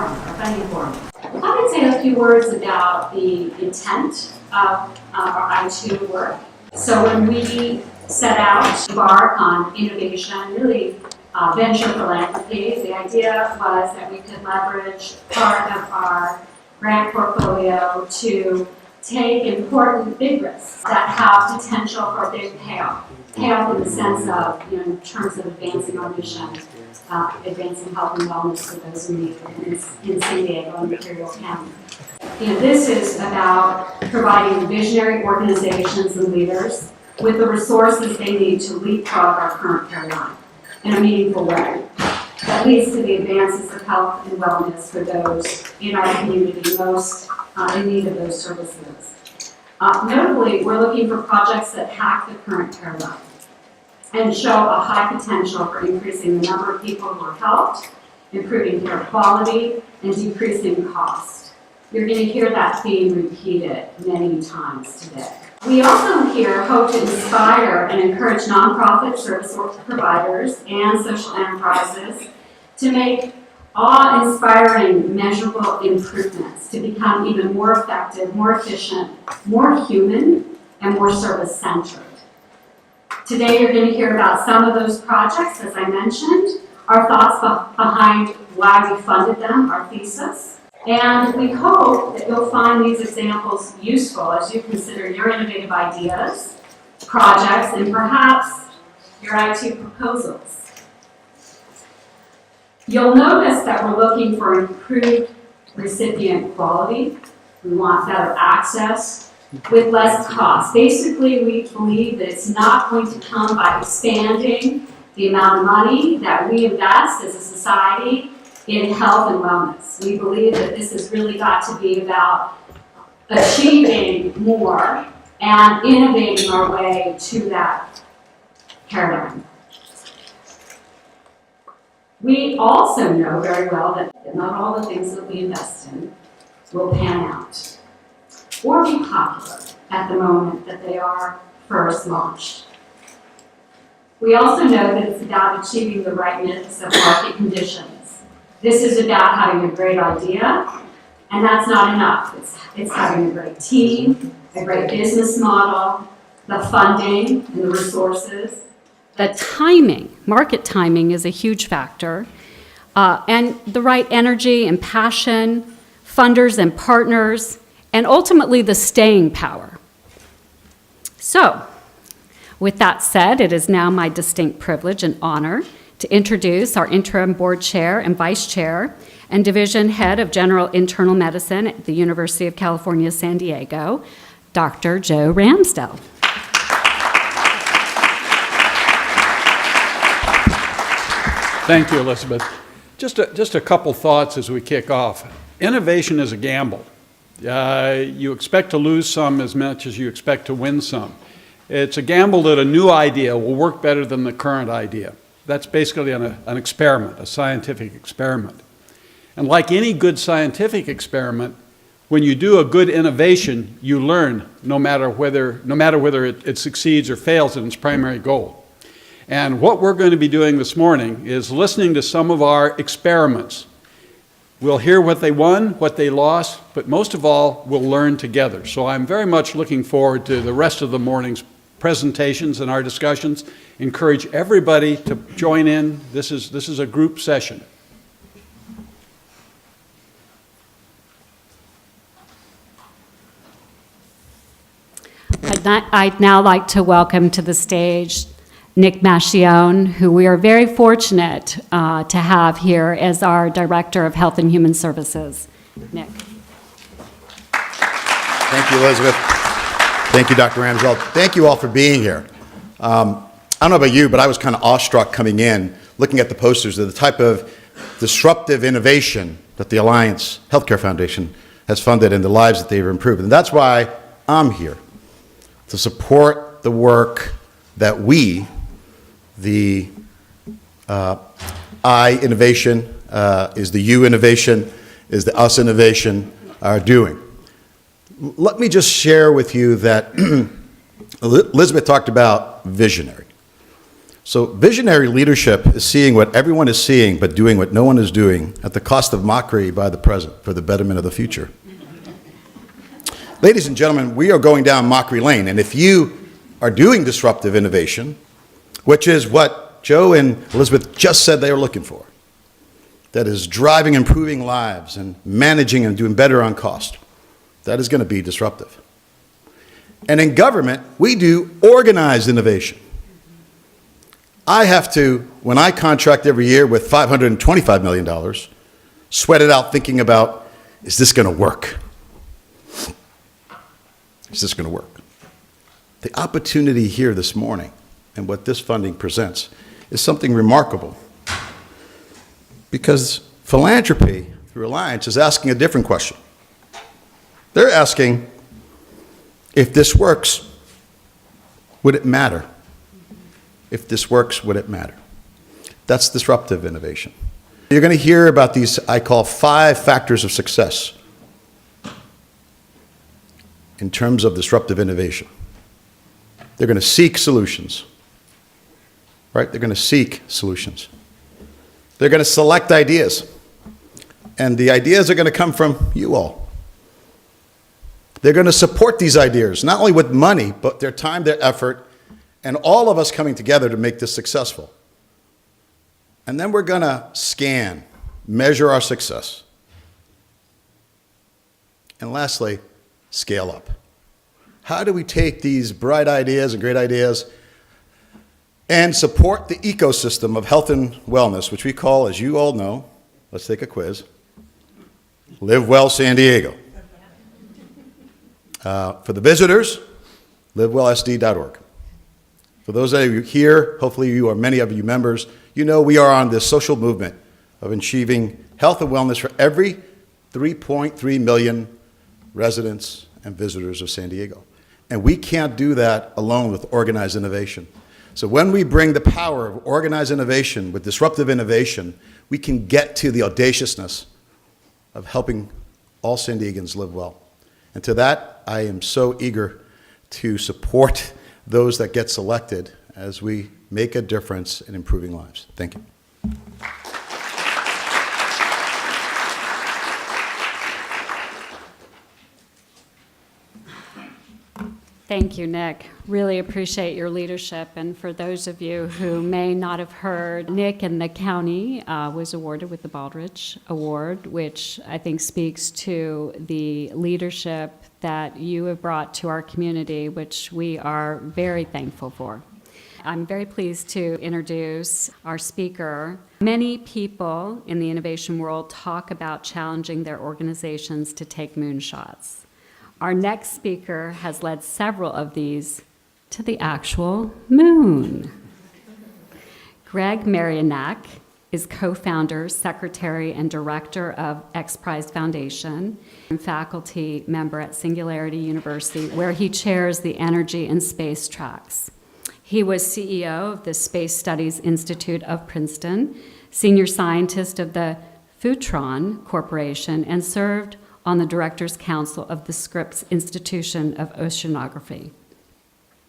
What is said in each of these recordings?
funding forum. I would say a few words about the intent of our I2 work. So when we set out to embark on innovation, really venture philanthropy, the idea was that we could leverage part of our grant portfolio to take important big risks that have potential for a big payoff. Payoff in the sense of, in terms of advancing our mission, advancing health and wellness for those in need in San Diego and Imperial County. This is about providing visionary organizations and leaders with the resources they need to leapfrog our current paradigm in a meaningful way that leads to the advances of health and wellness for those in our community most in need of those services. Notably, we're looking for projects that hack the current paradigm and show a high potential for increasing the number of people who are helped, improving care quality, and decreasing cost. You're going to hear that theme repeated many times today. We also here hope to inspire and encourage nonprofit service providers and social enterprises to make awe-inspiring, measurable improvements to become even more effective, more efficient, more human, and more service-centered. Today you're going to hear about some of those projects, as I mentioned, our thoughts behind why we funded them, our thesis, and we hope that you'll find these examples useful as you consider your innovative ideas, projects, and perhaps your I2 proposals. You'll notice that we're looking for improved recipient quality. We want better access with less cost. Basically, we believe that it's not going to come by expanding the amount of money that we invest as a society in health and wellness. We believe that this has really got to be about achieving more and innovating our way to that paradigm. We also know very well that not all the things that we invest in will pan out or be popular at the moment that they are first launched. We also know that it's about achieving the right mix of market conditions. This is about having a great idea, and that's not enough. It's having a great team, a great business model, the funding and the resources. The timing, market timing, is a huge factor, and the right energy and passion, funders and partners, and ultimately the staying power. So, with that said, it is now my distinct privilege and honor to introduce our interim board chair and vice chair and division head of general internal medicine at the University of California, San Diego, Dr. Joe Ramsdell. Thank you, Elizabeth. Just a couple thoughts as we kick off. Innovation is a gamble. You expect to lose some as much as you expect to win some. It's a gamble that a new idea will work better than the current idea. That's basically an experiment, a scientific experiment. And like any good scientific experiment, when you do a good innovation, you learn no matter whether it succeeds or fails in its primary goal. And what we're going to be doing this morning is listening to some of our experiments. We'll hear what they won, what they lost, but most of all, we'll learn together. So I'm very much looking forward to the rest of the morning's presentations and our discussions. Encourage everybody to join in. This is a group session. I'd now like to welcome to the stage Nick Mascione, who we are very fortunate to have here as our Director of Health and Human Services. Nick. Thank you, Elizabeth. Thank you, Dr. Ramsdell. Thank you all for being here. I don't know about you, but I was kind of awestruck coming in, looking at the posters of the type of disruptive innovation that the Alliance Healthcare Foundation has funded and the lives that they've improved. And that's why I'm here, to support the work that we, the I innovation, is the you innovation, is the us innovation, are doing. Let me just share with you that Elizabeth talked about visionary. So visionary leadership is seeing what everyone is seeing, but doing what no one is doing at the cost of mockery by the present for the betterment of the future. Ladies and gentlemen, we are going down mockery lane, and if you are doing disruptive innovation, which is what Joe and Elizabeth just said they were looking for, that is driving improving lives and managing and doing better on cost, that is going to be disruptive. And in government, we do organized innovation. I have to, when I contract every year with $525 million, sweat it out thinking about, is this going to work? Is this going to work? The opportunity here this morning and what this funding presents is something remarkable, because philanthropy through Alliance is asking a different question. They're asking, if this works, would it matter? If this works, would it matter? That's disruptive innovation. You're going to hear about these, I call 5 factors of success in terms of disruptive innovation. They're going to seek solutions, right? They're going to seek solutions. They're going to select ideas, and the ideas are going to come from you all. They're going to support these ideas, not only with money, but their time, their effort, and all of us coming together to make this successful. And then we're going to scan, measure our success. And lastly, scale up. How do we take these bright ideas and great ideas and support the ecosystem of health and wellness, which we call, as you all know, let's take a quiz, Live Well San Diego. For the visitors, livewellsd.org. For those of you here, hopefully you are many of you members, you know we are on this social movement of achieving health and wellness for every 3.3 million residents and visitors of San Diego. And we can't do that alone with organized innovation. So when we bring the power of organized innovation with disruptive innovation, we can get to the audaciousness of helping all San Diegans live well. And to that, I am so eager to support those that get selected as we make a difference in improving lives. Thank you. Thank you, Nick. Really appreciate your leadership. And for those of you who may not have heard, Nick and the county was awarded with the Baldrige Award, which I think speaks to the leadership that you have brought to our community, which we are very thankful for. I'm very pleased to introduce our speaker. Many people in the innovation world talk about challenging their organizations to take moonshots. Our next speaker has led several of these to the actual moon. Greg Marianak is co-founder, secretary, and director of X Prize Foundation, and faculty member at Singularity University, where he chairs the energy and space tracks. He was CEO of the Space Studies Institute of Princeton, senior scientist of the Futron Corporation, and served on the Directors' Council of the Scripps Institution of Oceanography.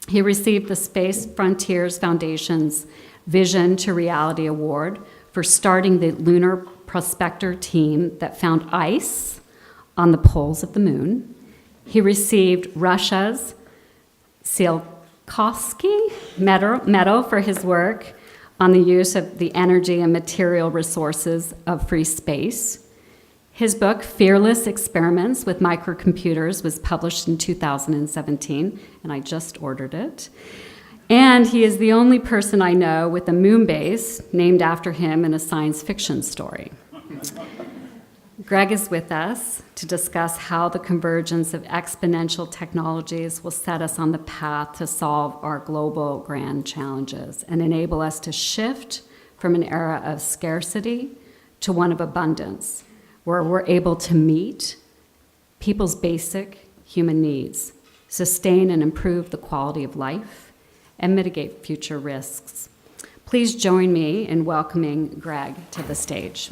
He received the Space Frontiers Foundation's Vision to Reality Award for starting the lunar prospector team that found ice on the poles of the moon. He received Russia's Tsiolkovsky Medal for his work on the use of the energy and material resources of free space. His book, Fearless Experiments with Microcomputers, was published in 2017, and I just ordered it. And he is the only person I know with a moon base named after him in a science fiction story. Greg is with us to discuss how the convergence of exponential technologies will set us on the path to solve our global grand challenges and enable us to shift from an era of scarcity to one of abundance, where we're able to meet people's basic human needs, sustain and improve the quality of life, and mitigate future risks. Please join me in welcoming Greg to the stage.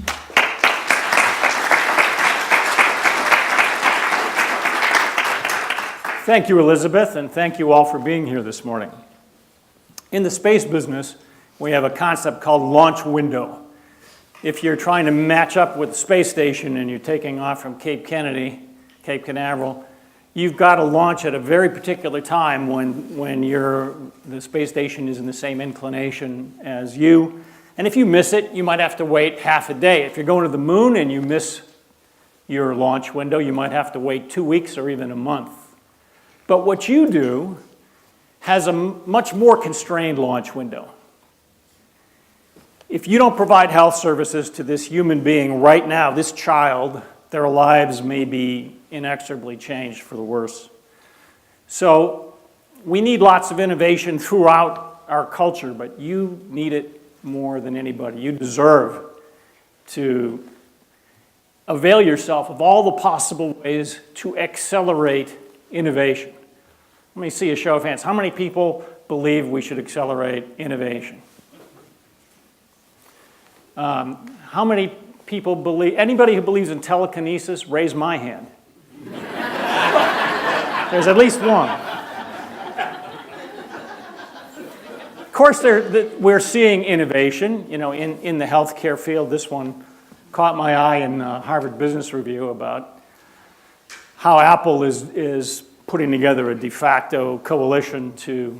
Thank you, Elizabeth, and thank you all for being here this morning. In the space business, we have a concept called launch window. If you're trying to match up with the space station and you're taking off from Cape Kennedy, Cape Canaveral, you've got to launch at a very particular time when the space station is in the same inclination as you. And if you miss it, you might have to wait half a day. If you're going to the moon and you miss your launch window, you might have to wait 2 weeks or even a month. But what you do has a much more constrained launch window. If you don't provide health services to this human being right now, this child, their lives may be inexorably changed for the worse. So we need lots of innovation throughout our culture, but you need it more than anybody. You deserve to avail yourself of all the possible ways to accelerate innovation. Let me see a show of hands. How many people believe we should accelerate innovation? How many people believe, anybody who believes in telekinesis, raise my hand. There's at least one. Of course, we're seeing innovation, in the healthcare field. This one caught my eye in Harvard Business Review about how Apple is putting together a de facto coalition to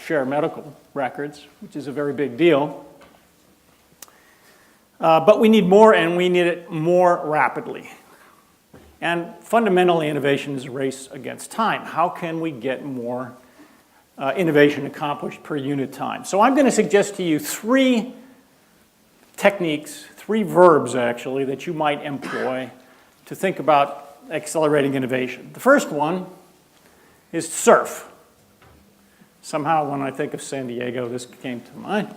share medical records, which is a very big deal. But we need more, and we need it more rapidly. And fundamentally, innovation is a race against time. How can we get more innovation accomplished per unit time? So I'm going to suggest to you 3 techniques, 3 verbs actually, that you might employ to think about accelerating innovation. The first one is surf. Somehow when I think of San Diego, this came to mind.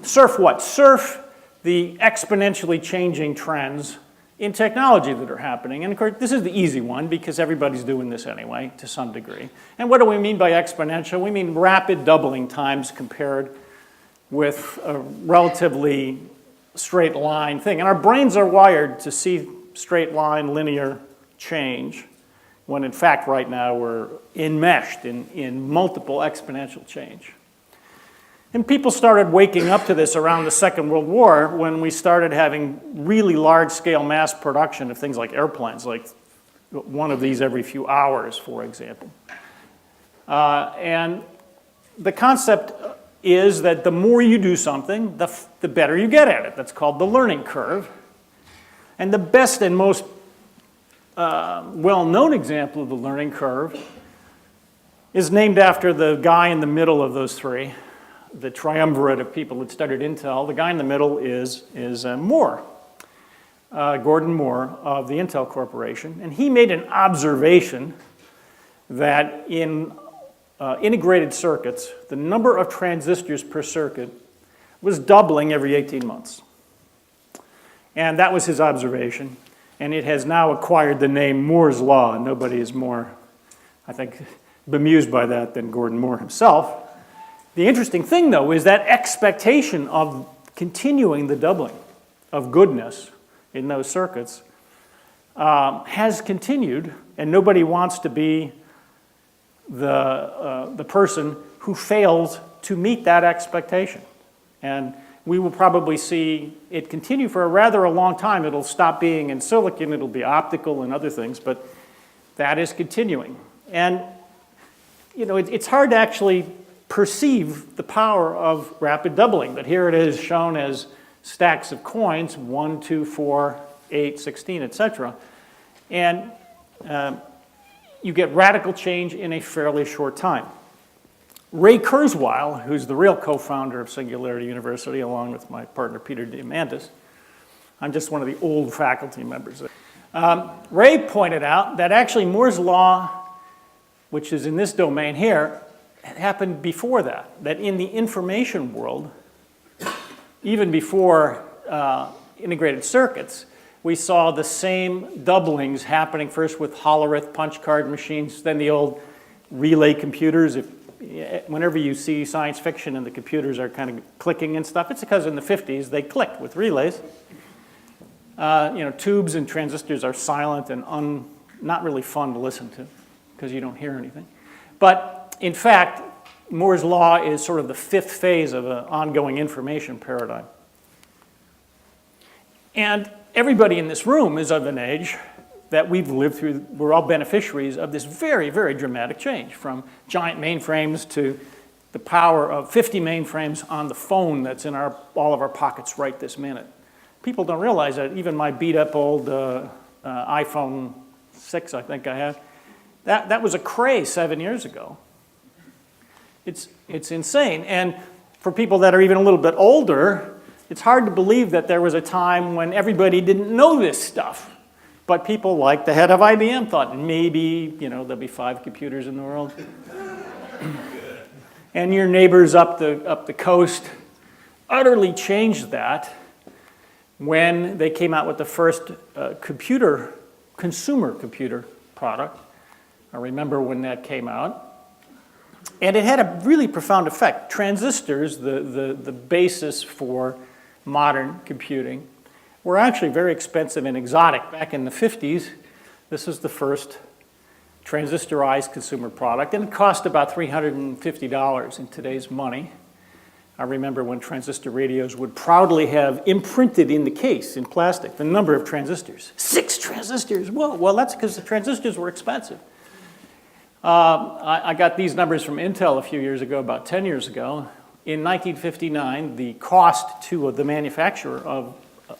Surf what? Surf the exponentially changing trends in technology that are happening. And of course, this is the easy one because everybody's doing this anyway to some degree. And what do we mean by exponential? We mean rapid doubling times compared with a relatively straight line thing. And our brains are wired to see straight line linear change when in fact right now we're enmeshed in multiple exponential change. And people started waking up to this around the Second World War when we started having really large-scale mass production of things like airplanes, like one of these every few hours, for example. And the concept is that the more you do something, the better you get at it. That's called the learning curve. And the best and most well-known example of the learning curve is named after the guy in the middle of those 3. The triumvirate of people that studied Intel. The guy in the middle is Moore, Gordon Moore of the Intel Corporation. And he made an observation that in integrated circuits, the number of transistors per circuit was doubling every 18 months. And that was his observation. And it has now acquired the name Moore's Law. Nobody is more, I think, bemused by that than Gordon Moore himself. The interesting thing, though, is that expectation of continuing the doubling of goodness in those circuits has continued, and nobody wants to be the person who fails to meet that expectation. And we will probably see it continue for a long time. It'll stop being in silicon, it'll be optical and other things, but that is continuing. And it's hard to actually perceive the power of rapid doubling, but here it is shown as stacks of coins, 1, 2, 4, 8, 16, etc. And you get radical change in a fairly short time. Ray Kurzweil, who's the real co-founder of Singularity University, along with my partner Peter Diamandis, I'm just one of the old faculty members. Ray pointed out that actually Moore's Law, which is in this domain here, had happened before that in the information world, even before integrated circuits, we saw the same doublings happening first with Hollerith punch card machines, then the old relay computers. Whenever you see science fiction and the computers are kind of clicking and stuff, it's because in the 50s they clicked with relays. Tubes and transistors are silent and not really fun to listen to because you don't hear anything. But in fact, Moore's Law is sort of the fifth phase of an ongoing information paradigm. And everybody in this room is of an age that we've lived through, we're all beneficiaries of this very, very dramatic change, from giant mainframes to the power of 50 mainframes on the phone that's in all of our pockets right this minute. People don't realize that even my beat-up old iPhone 6, I think I have, that was a craze 7 years ago. It's insane. And for people that are even a little bit older, it's hard to believe that there was a time when everybody didn't know this stuff. But people like the head of IBM thought maybe, there'll be 5 computers in the world. And your neighbors up the coast utterly changed that when they came out with the first consumer computer product. I remember when that came out. And it had a really profound effect. Transistors, the basis for modern computing, were actually very expensive and exotic. Back in the 50s, this was the first transistorized consumer product, and it cost about $350 in today's money. I remember when transistor radios would proudly have imprinted in the case, in plastic, the number of transistors. 6 transistors, whoa, well that's because the transistors were expensive. I got these numbers from Intel a few years ago, about 10 years ago. In 1959, the cost to the manufacturer of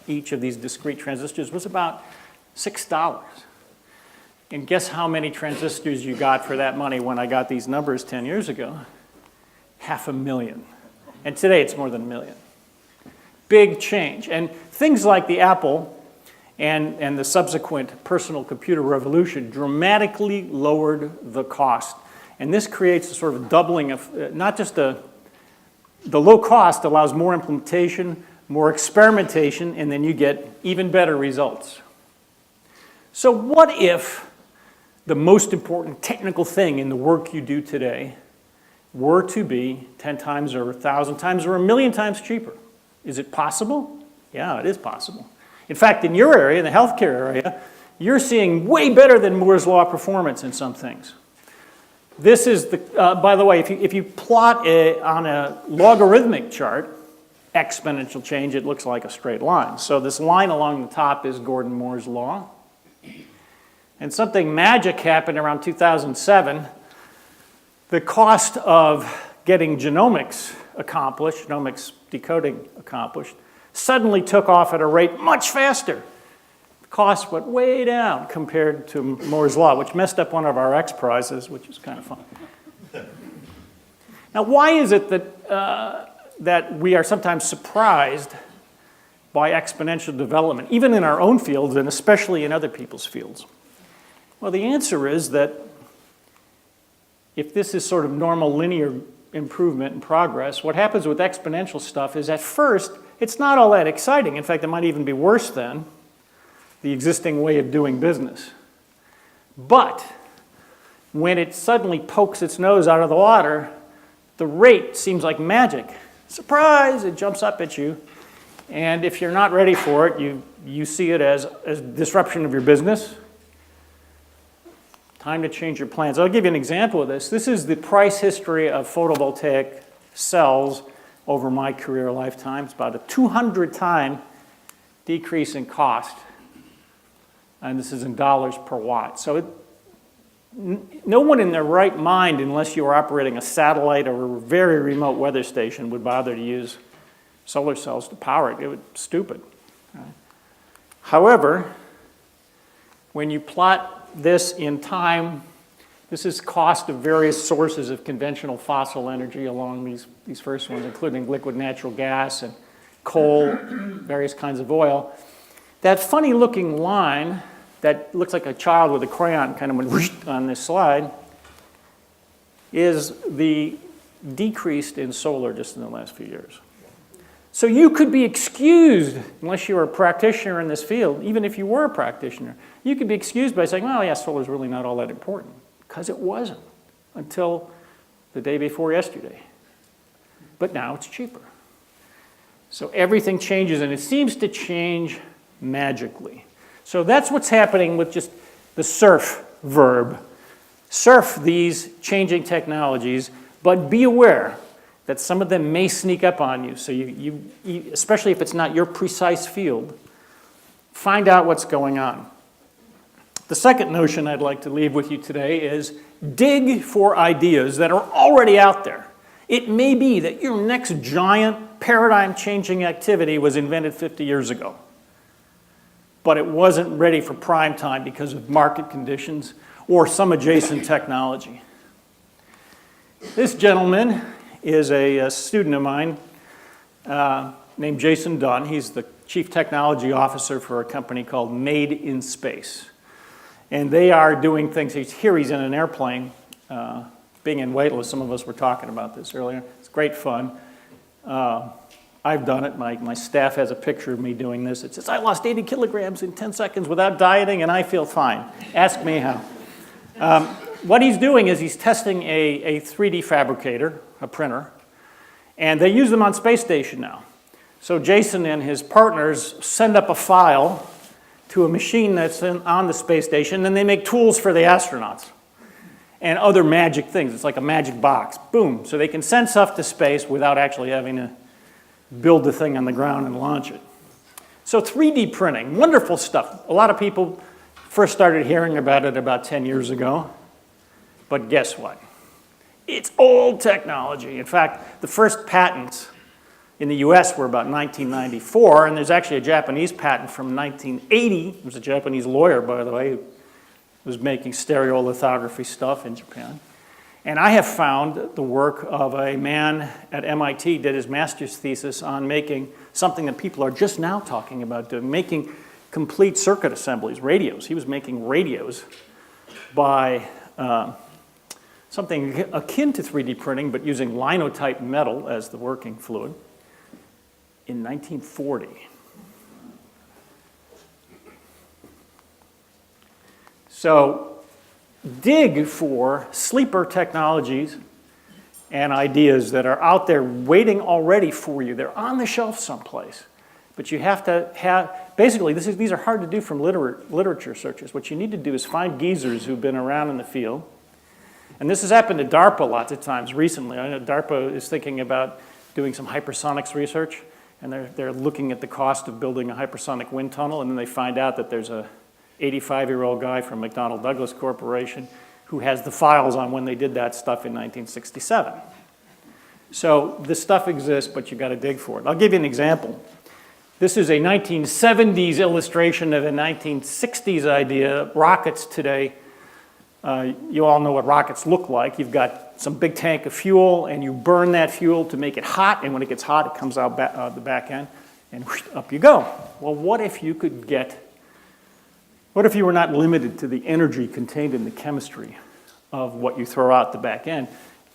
each of these discrete transistors was about $6. And guess how many transistors you got for that money when I got these numbers 10 years ago? 500,000. And today it's more than 1 million. Big change. And things like the Apple and the subsequent personal computer revolution dramatically lowered the cost. And this creates a sort of doubling of, not just the low cost allows more implementation, more experimentation, and then you get even better results. So what if the most important technical thing in the work you do today were to be 10 times or 1,000 times or 1 million times cheaper? Is it possible? Yeah, it is possible. In fact, in your area, in the healthcare area, you're seeing way better than Moore's Law performance in some things. This is the, by the way, if you plot on a logarithmic chart, exponential change, it looks like a straight line. So this line along the top is Gordon Moore's Law. And something magic happened around 2007. The cost of getting genomics accomplished, genomics decoding accomplished, suddenly took off at a rate much faster. The cost went way down compared to Moore's Law, which messed up one of our X prizes, which is kind of fun. Now, why is it that we are sometimes surprised by exponential development, even in our own fields and especially in other people's fields? Well, the answer is that if this is sort of normal linear improvement and progress, what happens with exponential stuff is at first, it's not all that exciting. In fact, it might even be worse than the existing way of doing business. But when it suddenly pokes its nose out of the water, the rate seems like magic. Surprise, it jumps up at you. And if you're not ready for it, you see it as disruption of your business. Time to change your plans. I'll give you an example of this. This is the price history of photovoltaic cells over my career lifetime. It's about a 200-time decrease in cost. And this is in dollars per watt. So no one in their right mind, unless you were operating a satellite or a very remote weather station, would bother to use solar cells to power it. It would be stupid. Right? However, when you plot this in time, this is cost of various sources of conventional fossil energy along these first ones, including liquid natural gas and coal, various kinds of oil. That funny looking line that looks like a child with a crayon kind of went on this slide is the decreased in solar just in the last few years. So you could be excused, unless you were a practitioner in this field, even if you were a practitioner, you could be excused by saying, well, yeah, solar is really not all that important, because it wasn't until the day before yesterday. But now it's cheaper. So everything changes, and it seems to change magically. So that's what's happening with just the surf verb. Surf these changing technologies But be aware that some of them may sneak up on you. So you, especially if it's not your precise field, find out what's going on. The second notion I'd like to leave with you today is dig for ideas that are already out there. It may be that your next giant paradigm-changing activity was invented 50 years ago, but it wasn't ready for prime time because of market conditions or some adjacent technology. This gentleman is a student of mine named Jason Dunn. He's the Chief Technology Officer for a company called Made in Space. And they are doing things. He's in an airplane, being in weightless. Some of us were talking about this earlier. It's great fun. I've done it. My staff has a picture of me doing this. It says, I lost 80 kilograms in 10 seconds without dieting, and I feel fine. Ask me how. What he's doing is he's testing a 3D fabricator, a printer, and they use them on space station now. So Jason and his partners send up a file to a machine that's on the space station, and they make tools for the astronauts and other magic things. It's like a magic box. Boom. So they can send stuff to space without actually having to build the thing on the ground and launch it. So 3D printing, wonderful stuff. A lot of people first started hearing about it about 10 years ago. But guess what? It's old technology. In fact, the first patents in the US were about 1994, and there's actually a Japanese patent from 1980. It was a Japanese lawyer, by the way, who was making stereolithography stuff in Japan. And I have found the work of a man at MIT, did his master's thesis on making something that people are just now talking about doing, making complete circuit assemblies, radios. He was making radios by something akin to 3D printing, but using linotype metal as the working fluid in 1940. So dig for sleeper technologies and ideas that are out there waiting already for you. They're on the shelf someplace. But you have to have, basically, these are hard to do from literature searches. What you need to do is find geezers who've been around in the field. And this has happened to DARPA lots of times recently. I know DARPA is thinking about doing some hypersonics research, and they're looking at the cost of building a hypersonic wind tunnel, and then they find out that there's a 85-year-old guy from McDonnell Douglas Corporation who has the files on when they did that stuff in 1967. So this stuff exists, but you've got to dig for it. I'll give you an example. This is a 1970s illustration of a 1960s idea. Rockets today, you all know what rockets look like. You've got some big tank of fuel, and you burn that fuel to make it hot, and when it gets hot, it comes out the back end, and whoosh, up you go. Well, what if you were not limited to the energy contained in the chemistry of what you throw out the back end?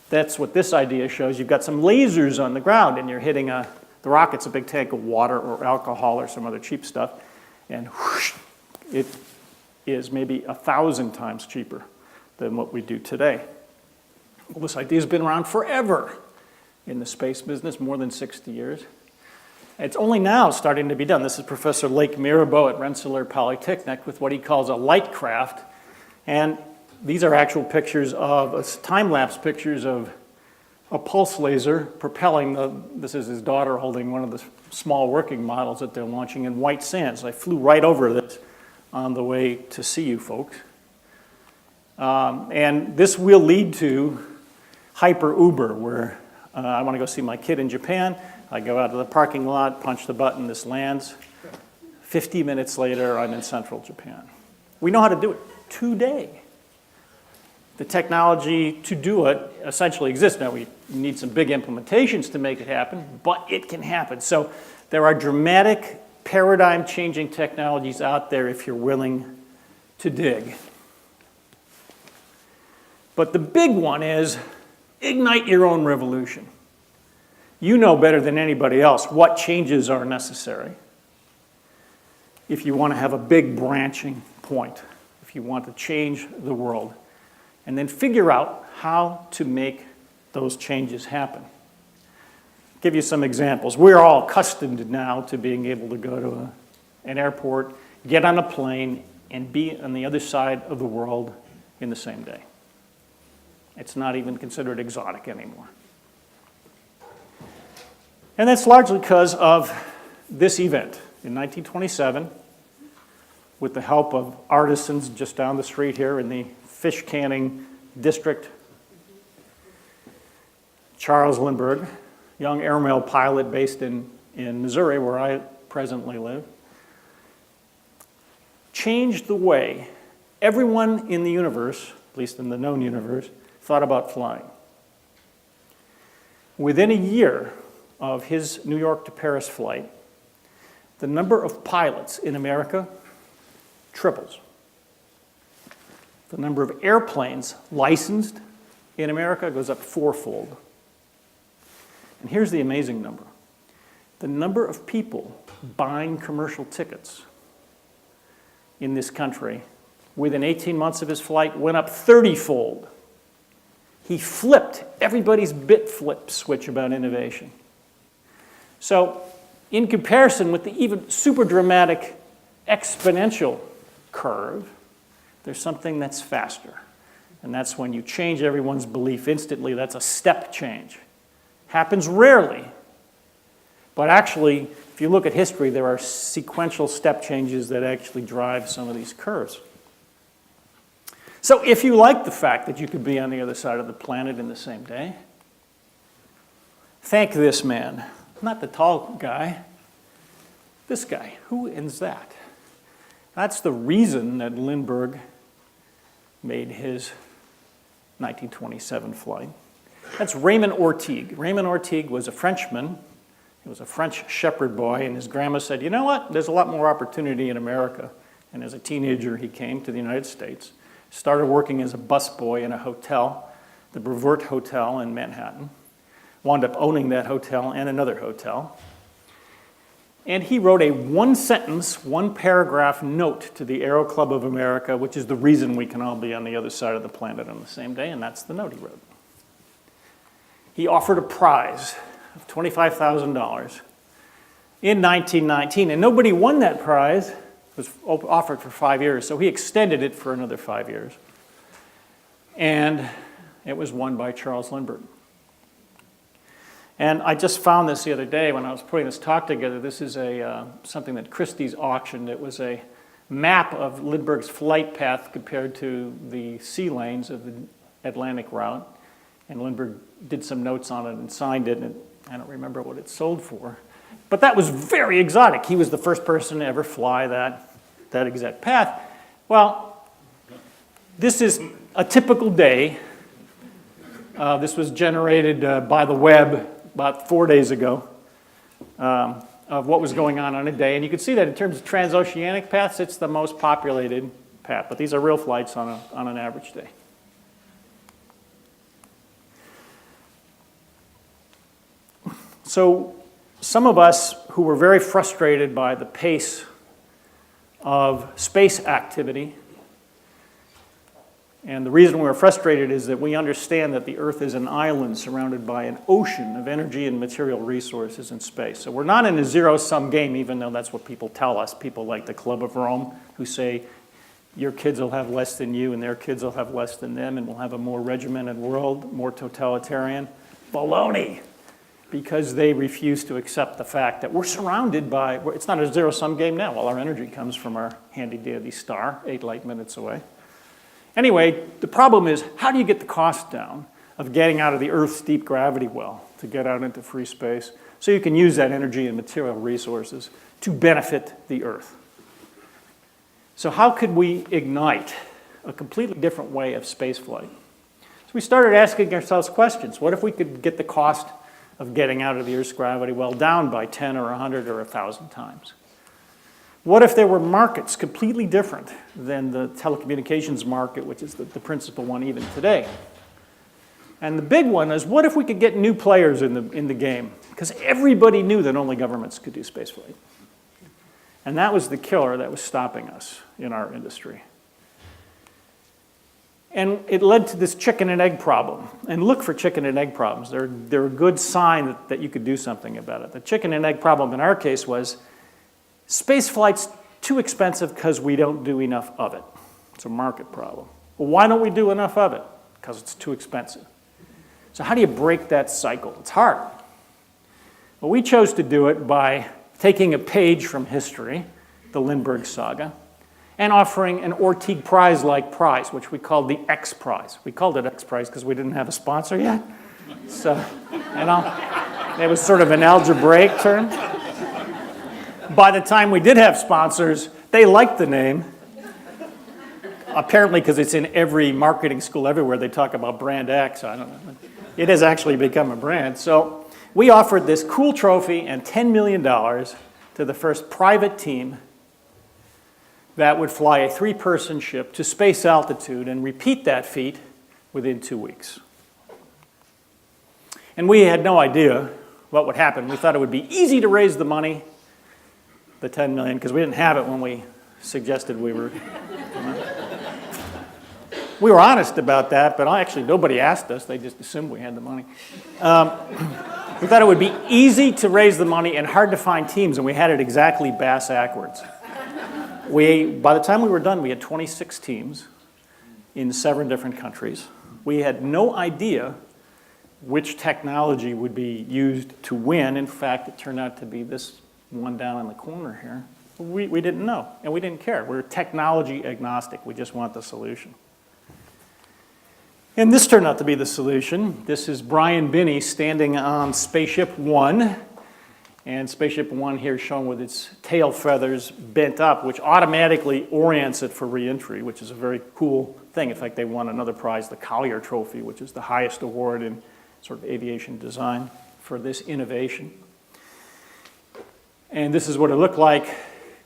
That's what this idea shows. You've got some lasers on the ground, and you're hitting the rocket's a big tank of water or alcohol or some other cheap stuff, and whoosh, it is maybe 1,000 times cheaper than what we do today. Well, this idea has been around forever in the space business, more than 60 years. It's only now starting to be done. This is Professor Lake Mirabeau at Rensselaer Polytechnic with what he calls a light craft. And these are actual pictures of, time-lapse pictures of a pulse laser propelling this is his daughter holding one of the small working models that they're launching in White Sands. I flew right over this on the way to see you folks. And this will lead to hyper-Uber, where I want to go see my kid in Japan. I go out to the parking lot, punch the button, this lands. 50 minutes later, I'm in central Japan. We know how to do it today. The technology to do it essentially exists. Now, we need some big implementations to make it happen, but it can happen. So there are dramatic, paradigm-changing technologies out there if you're willing to dig. But the big one is ignite your own revolution. You know better than anybody else what changes are necessary if you want to have a big branching point, if you want to change the world, and then figure out how to make those changes happen. I'll give you some examples. We're all accustomed now to being able to go to an airport, get on a plane, and be on the other side of the world in the same day. It's not even considered exotic anymore. And that's largely because of this event. In 1927, with the help of artisans just down the street here in the fish canning district, Charles Lindbergh, young airmail pilot based in Missouri, where I presently live, changed the way everyone in the universe, at least in the known universe, thought about flying. Within a year of his New York to Paris flight, the number of pilots in America triples. The number of airplanes licensed in America goes up fourfold. And here's the amazing number. The number of people buying commercial tickets in this country within 18 months of his flight went up 30-fold. He flipped everybody's bit flip switch about innovation. So, in comparison with the even super dramatic exponential curve, there's something that's faster. And that's when you change everyone's belief instantly. That's a step change. Happens rarely. But actually, if you look at history, there are sequential step changes that actually drive some of these curves. So if you like the fact that you could be on the other side of the planet in the same day, thank this man. Not the tall guy, this guy. Who is that? That's the reason that Lindbergh made his 1927 flight. That's Raymond Ortigue. Raymond Ortigue was a Frenchman. He was a French shepherd boy, and his grandma said, you know what, there's a lot more opportunity in America. And as a teenager, he came to the United States, started working as a busboy in a hotel, the Brevoort Hotel in Manhattan, wound up owning that hotel and another hotel. And he wrote a one-sentence, one-paragraph note to the Aero Club of America, which is the reason we can all be on the other side of the planet on the same day, and that's the note he wrote. He offered a prize of $25,000 in 1919, and nobody won that prize. It was offered for 5 years, so he extended it for another 5 years. And it was won by Charles Lindbergh. And I just found this the other day when I was putting this talk together. This is something that Christie's auctioned. It was a map of Lindbergh's flight path compared to the sea lanes of the Atlantic route. And Lindbergh did some notes on it and signed it, and I don't remember what it sold for. But that was very exotic. He was the first person to ever fly that exact path. Well, this is a typical day. This was generated by the web about 4 days ago of what was going on a day. And you can see that in terms of transoceanic paths, it's the most populated path. But these are real flights on an average day. So some of us who were very frustrated by the pace of space activity, and the reason we're frustrated is that we understand that the Earth is an island surrounded by an ocean of energy and material resources in space. So we're not in a zero-sum game, even though that's what people tell us. People like the Club of Rome who say your kids will have less than you and their kids will have less than them and we'll have a more regimented world, more totalitarian. Baloney! Because they refuse to accept the fact that we're surrounded by, it's not a zero-sum game now. All our energy comes from our handy-dandy star, 8 light minutes away. Anyway, the problem is, how do you get the cost down of getting out of the Earth's deep gravity well to get out into free space so you can use that energy and material resources to benefit the Earth? So how could we ignite a completely different way of spaceflight? So we started asking ourselves questions. What if we could get the cost of getting out of the Earth's gravity well down by 10 or 100 or 1,000 times? What if there were markets completely different than the telecommunications market, which is the principal one even today? And the big one is, what if we could get new players in the game? Because everybody knew that only governments could do spaceflight. And that was the killer that was stopping us in our industry. And it led to this chicken and egg problem. And look for chicken and egg problems. They're a good sign that you could do something about it. The chicken and egg problem in our case was space flight's too expensive because we don't do enough of it. It's a market problem. Well, why don't we do enough of it? because it's too expensive. So how do you break that cycle? It's hard. Well, we chose to do it by taking a page from history, the Lindbergh saga, and offering an Orteig Prize-like prize, which we called the X Prize. We called it X Prize because we didn't have a sponsor yet. So, it was sort of an algebraic term. By the time we did have sponsors, they liked the name. Apparently, because it's in every marketing school everywhere, they talk about brand X. I don't know. It has actually become a brand. So we offered this cool trophy and $10 million to the first private team that would fly a 3-person ship to space altitude and repeat that feat within 2 weeks. And we had no idea what would happen. We thought it would be easy to raise the money, the $10 million, because we didn't have it when we suggested we were. We were honest about that, but actually nobody asked us. They just assumed we had the money. We thought it would be easy to raise the money and hard to find teams, and we had it exactly bass-ackwards. By the time we were done, we had 26 teams in 7 different countries. We had no idea which technology would be used to win. In fact, it turned out to be this one down in the corner here. We didn't know, and we didn't care. We're technology agnostic. We just want the solution. And this turned out to be the solution. This is Brian Binney standing on Spaceship One. And Spaceship One here shown with its tail feathers bent up, which automatically orients it for reentry, which is a very cool thing. In fact, they won another prize, the Collier Trophy, which is the highest award in sort of aviation design for this innovation. And this is what it looked like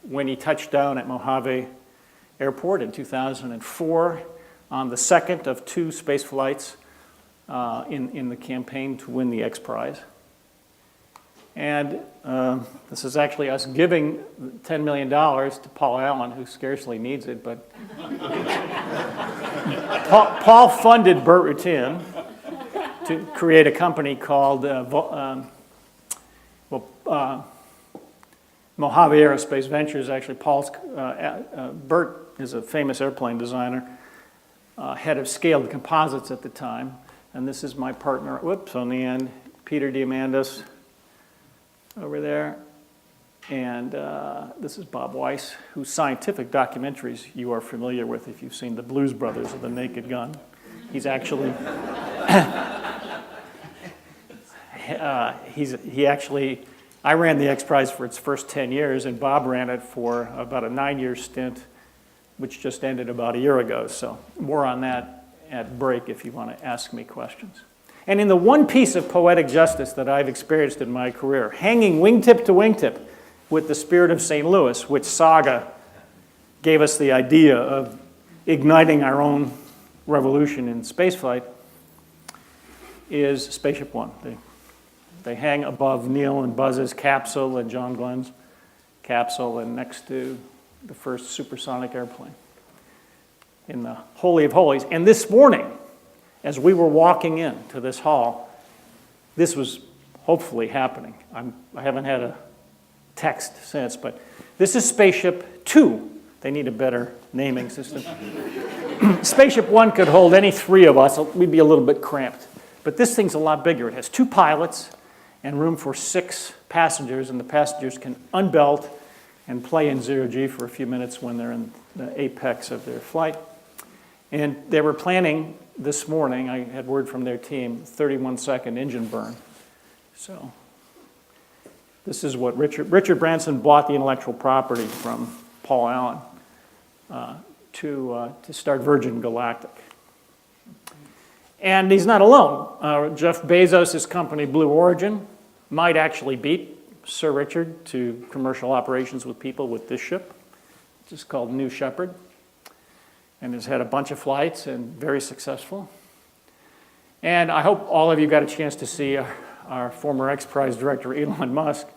when he touched down at Mojave Airport in 2004 on the second of 2 space flights in the campaign to win the X Prize. And this is actually us giving $10 million to Paul Allen, who scarcely needs it, but Paul funded Burt Rutan to create a company called Mojave Aerospace Ventures. Actually, Burt is a famous airplane designer, head of Scaled Composites at the time. And this is my partner, on the end, Peter Diamandis over there. And this is Bob Weiss, whose scientific documentaries you are familiar with if you've seen the Blues Brothers of the Naked Gun. He's actually, I ran the X Prize for its first 10 years, and Bob ran it for about a 9-year stint, which just ended about a year ago. So more on that at break if you want to ask me questions. And in the one piece of poetic justice that I've experienced in my career, hanging wingtip to wingtip with the Spirit of St. Louis, which Saga gave us the idea of igniting our own revolution in spaceflight, is Spaceship One. They hang above Neil and Buzz's capsule and John Glenn's capsule and next to the first supersonic airplane in the Holy of Holies. And this morning, as we were walking into this hall, this was hopefully happening. I haven't had a text since, but this is Spaceship Two. They need a better naming system. Spaceship One could hold any 3 of us. We'd be a little bit cramped. But this thing's a lot bigger. It has 2 pilots and room for 6 passengers, and the passengers can unbelt and play in 0G for a few minutes when they're in the apex of their flight. And they were planning this morning, I had word from their team, 31-second engine burn. So this is what Richard Branson bought the intellectual property from Paul Allen to start Virgin Galactic. And he's not alone. Jeff Bezos' company, Blue Origin, might actually beat Sir Richard to commercial operations with people with this ship, which is called New Shepard, and has had a bunch of flights and very successful. And I hope all of you got a chance to see our former X Prize director, Elon Musk,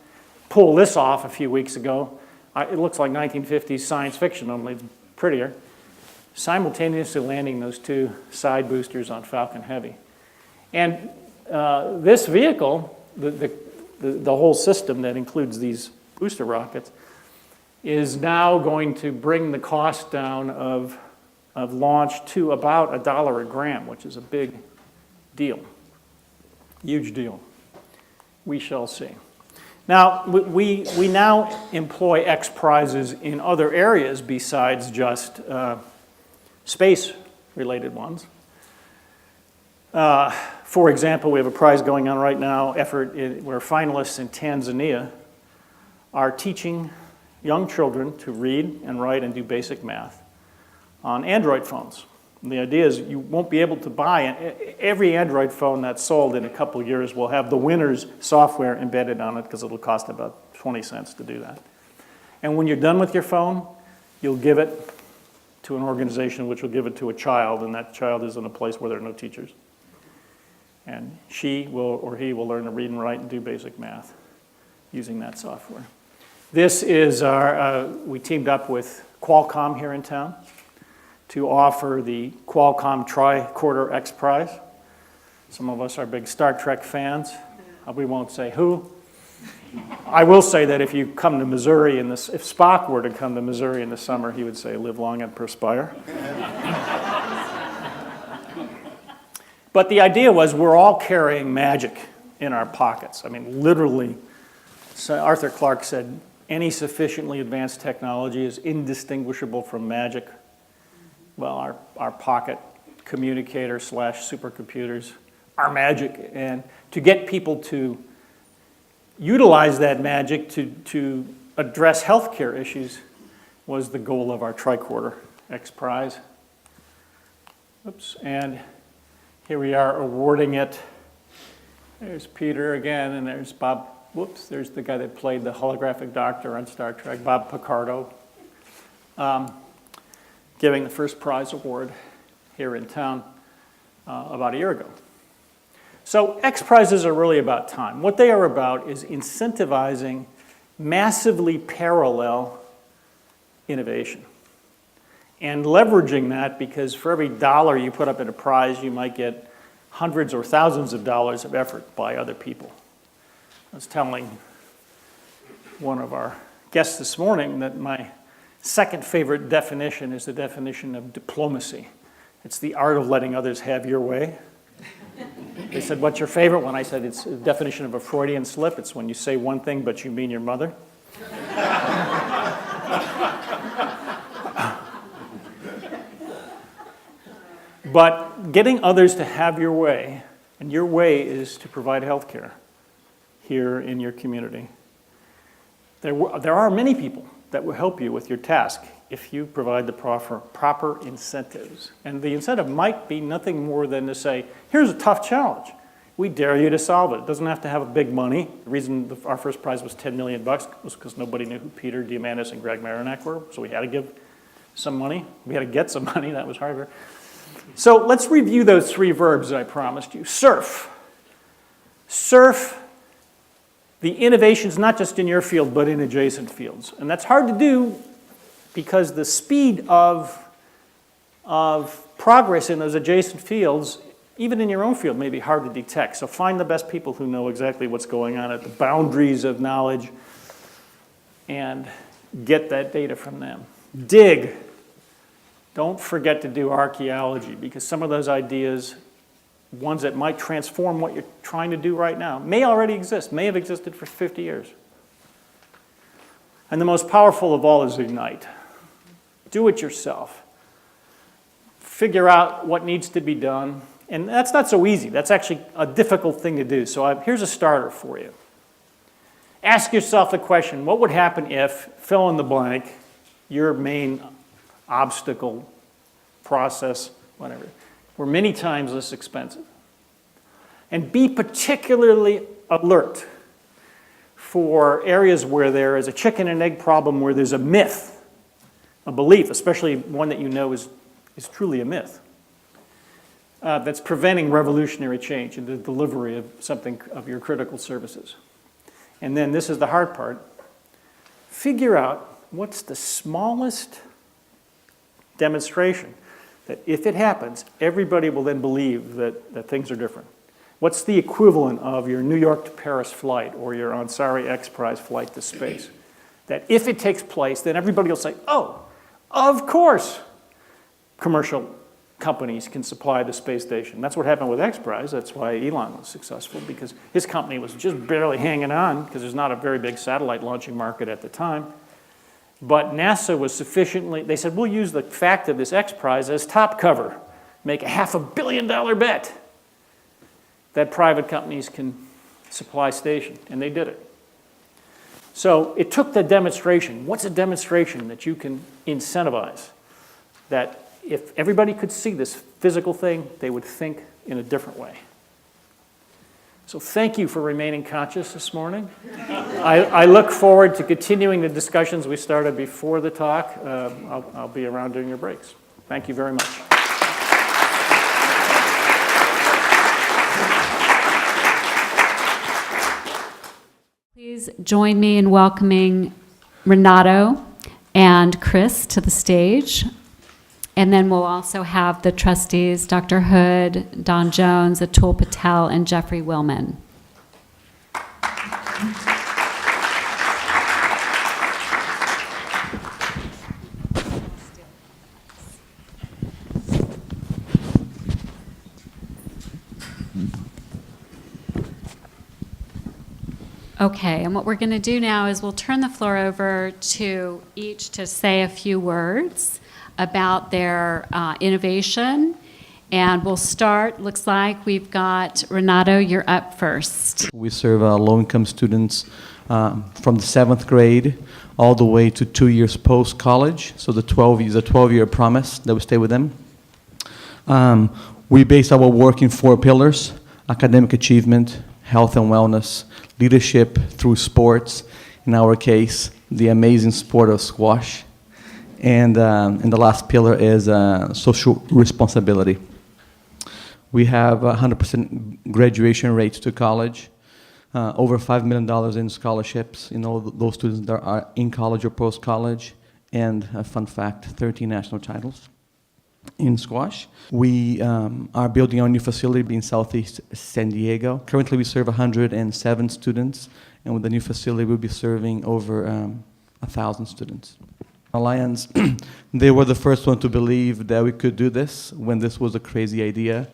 pull this off a few weeks ago. It looks like 1950s science fiction, only it's prettier. Simultaneously landing those 2 side boosters on Falcon Heavy. And this vehicle, the whole system that includes these booster rockets, is now going to bring the cost down of have launched to about $1 a gram, which is a big deal, huge deal. We shall see. Now, we now employ X prizes in other areas besides just space-related ones. For example, we have a prize going on right now, where finalists in Tanzania are teaching young children to read and write and do basic math on Android phones. And the idea is you won't be able to buy every Android phone that's sold in a couple of years will have the winner's software embedded on it because it'll cost about 20 cents to do that. And when you're done with your phone, you'll give it to an organization which will give it to a child, and that child is in a place where there are no teachers. And she will or he will learn to read and write and do basic math using that software. This is we teamed up with Qualcomm here in town to offer the Qualcomm Tricorder X Prize. Some of us are big Star Trek fans. We won't say who. I will say that if you come to Missouri, if Spock were to come to Missouri in the summer, he would say, "Live long and perspire." But the idea was we're all carrying magic in our pockets. I mean, literally, so Arthur Clarke said, any sufficiently advanced technology is indistinguishable from magic. Well, our pocket communicator / supercomputers are magic. And to get people to utilize that magic to address healthcare issues was the goal of our Tricorder X Prize. Oops, and here we are awarding it. There's Peter again, and there's Bob. Whoops, there's the guy that played the holographic doctor on Star Trek, Bob Picardo, giving the first prize award here in town about a year ago. So X Prizes are really about time. What they are about is incentivizing massively parallel innovation and leveraging that, because for every dollar you put up in a prize, you might get hundreds or thousands of dollars of effort by other people. I was telling one of our guests this morning that my second favorite definition is the definition of diplomacy. It's the art of letting others have your way. They said, "What's your favorite one?" I said, "It's a definition of a Freudian slip. It's when you say one thing, but you mean your mother." But getting others to have your way, and your way is to provide health care here in your community. There are many people that will help you with your task if you provide the proper incentives. And the incentive might be nothing more than to say, here's a tough challenge. We dare you to solve it. It doesn't have to have a big money. The reason our first prize was $10 million was because nobody knew who Peter Diamandis and Greg Marinak were, so we had to give some money. We had to get some money. That was harder. So let's review those 3 verbs that I promised you. Surf. Surf the innovations not just in your field, but in adjacent fields. And that's hard to do because the speed of progress in those adjacent fields, even in your own field, may be hard to detect. So find the best people who know exactly what's going on at the boundaries of knowledge and get that data from them. Dig. Don't forget to do archaeology, because some of those ideas, ones that might transform what you're trying to do right now, may already exist, may have existed for 50 years. And the most powerful of all is ignite. Do it yourself. Figure out what needs to be done. And that's not so easy. That's actually a difficult thing to do. So here's a starter for you. Ask yourself the question, what would happen if, fill in the blank, your main obstacle, process, whatever, were many times less expensive? And be particularly alert for areas where there is a chicken and egg problem, where there's a myth, a belief, especially one that you know is truly a myth, that's preventing revolutionary change in the delivery of something of your critical services. And then this is the hard part. Figure out what's the smallest demonstration that if it happens, everybody will then believe that things are different. What's the equivalent of your New York to Paris flight or your Ansari X Prize flight to space? That if it takes place, then everybody will say, oh, of course. commercial companies can supply the space station. That's what happened with X Prize. That's why Elon was successful, because his company was just barely hanging on because there's not a very big satellite launching market at the time. But NASA was sufficiently, they said, we'll use the fact of this X Prize as top cover, make a $500 million bet that private companies can supply station, and they did it. So it took the demonstration. What's a demonstration that you can incentivize? That if everybody could see this physical thing, they would think in a different way. So thank you for remaining conscious this morning. I look forward to continuing the discussions we started before the talk. I'll be around during your breaks. Thank you very much. Please join me in welcoming Renato and Chris to the stage. And then we'll also have the trustees, Dr. Hood, Don Jones, Atul Patel, and Jeffrey Willman. Okay, and what we're going to do now is we'll turn the floor over to each to say a few words about their innovation. And we'll start, looks like we've got Renato, you're up first. We serve low-income students from the 7th grade all the way to 2 years post-college. So the 12-year promise that we stay with them. We base our work in 4 pillars: academic achievement, health and wellness, leadership through sports, in our case, the amazing sport of squash, and the last pillar is social responsibility. We have 100% graduation rates to college, over $5 million in scholarships in all those students that are in college or post-college, and a fun fact, 13 national titles in squash. We are building our new facility in Southeast San Diego. Currently, we serve 107 students, and with the new facility, we'll be serving over 1,000 students. Alliance, they were the first one to believe that we could do this when this was a crazy idea.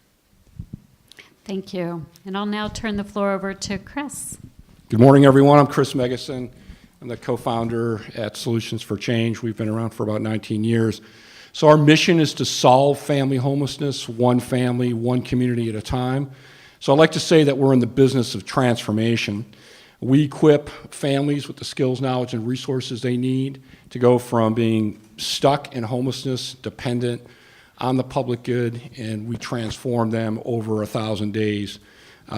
Thank you. And I'll now turn the floor over to Chris. Good morning, everyone. I'm Chris Megason. I'm the co-founder at Solutions for Change. We've been around for about 19 years. So our mission is to solve family homelessness, one family, one community at a time. So I'd like to say that we're in the business of transformation. We equip families with the skills, knowledge, and resources they need to go from being stuck in homelessness, dependent on the public good, and we transform them over 1,000 days.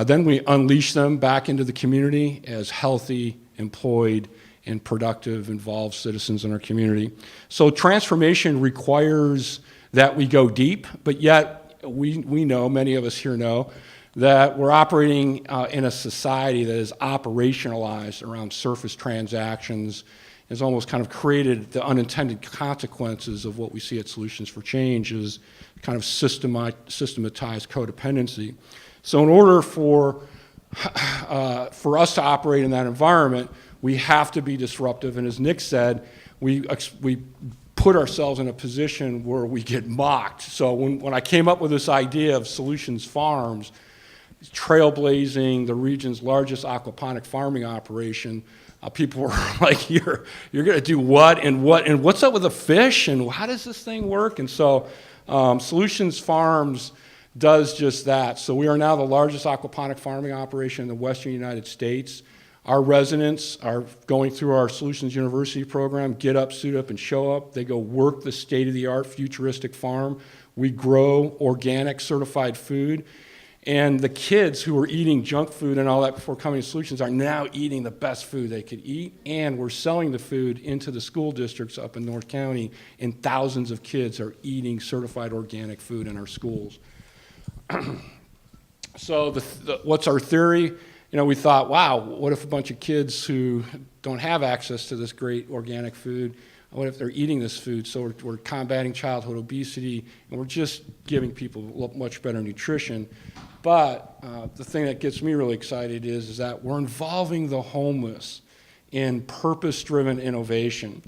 Then we unleash them back into the community as healthy, employed, and productive, involved citizens in our community. So transformation requires that we go deep, but yet we know, many of us here know, that we're operating in a society that is operationalized around surface transactions, has almost kind of created the unintended consequences of what we see at Solutions for Change is kind of systematized codependency. So in order for us to operate in that environment, we have to be disruptive, and as Nick said, we put ourselves in a position where we get mocked. So when I came up with this idea of Solutions Farms, trailblazing the region's largest aquaponic farming operation, people were like, you're going to do what, and what's up with the fish, and how does this thing work? And so Solutions Farms does just that. So we are now the largest aquaponic farming operation in the Western United States. Our residents are going through our Solutions University program, get up, suit up, and show up. They go work the state-of-the-art futuristic farm. We grow organic certified food. And the kids who were eating junk food and all that before coming to Solutions are now eating the best food they could eat, and we're selling the food into the school districts up in North County, and thousands of kids are eating certified organic food in our schools. So what's our theory? You know, we thought, wow, what if a bunch of kids who don't have access to this great organic food, what if they're eating this food? So we're combating childhood obesity, and we're just giving people much better nutrition. But the thing that gets me really excited is that we're involving the homeless in purpose-driven innovation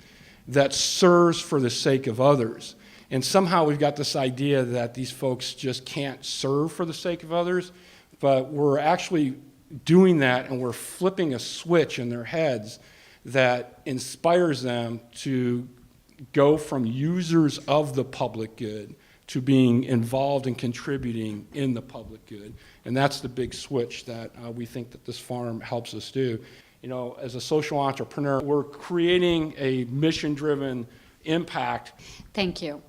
that serves for the sake of others. And somehow we've got this idea that these folks just can't serve for the sake of others, but we're actually doing that, and we're flipping a switch in their heads that inspires them to go from users of the public good to being involved and contributing in the public good. And that's the big switch that we think that this farm helps us do. You know, as a social entrepreneur, we're creating a mission-driven impact. Thank you.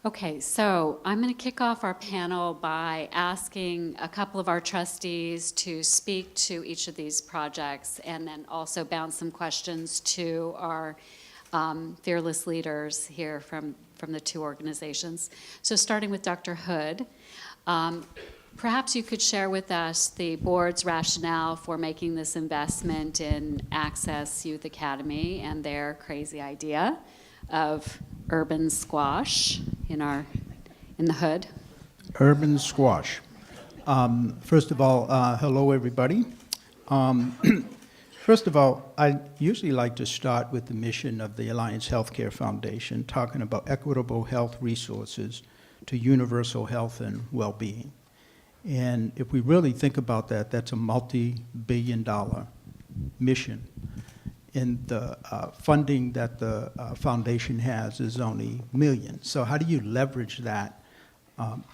Okay, so I'm going to kick off our panel by asking a couple of our trustees to speak to each of these projects and then also bounce some questions to our fearless leaders here from the two organizations. So starting with Dr. Hood, perhaps you could share with us the board's rationale for making this investment in Access Youth Academy and their crazy idea of urban squash in the hood. Urban squash. First of all, hello everybody. First of all, I usually like to start with the mission of the Alliance Healthcare Foundation, talking about equitable health resources to universal health and well-being. And if we really think about that, that's a multi-billion-dollar mission. And the funding that the foundation has is only millions. So how do you leverage that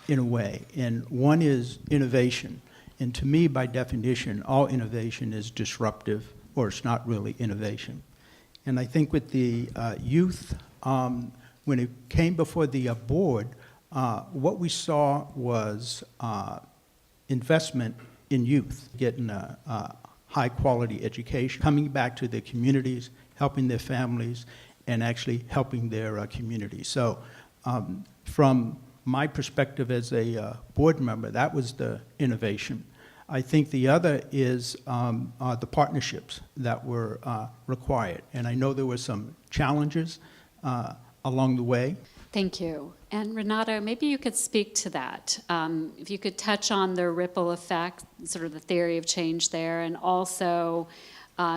in a way? And one is innovation. And to me, by definition, all innovation is disruptive, or it's not really innovation. And I think with the youth, when it came before the board, what we saw was investment in youth, getting a high-quality education, coming back to their communities, helping their families, and actually helping their communities. So from my perspective as a board member, that was the innovation. I think the other is the partnerships that were required. And I know there were some challenges along the way. Thank you. And Renato, maybe you could speak to that. If you could touch on the ripple effect, sort of the theory of change there, and also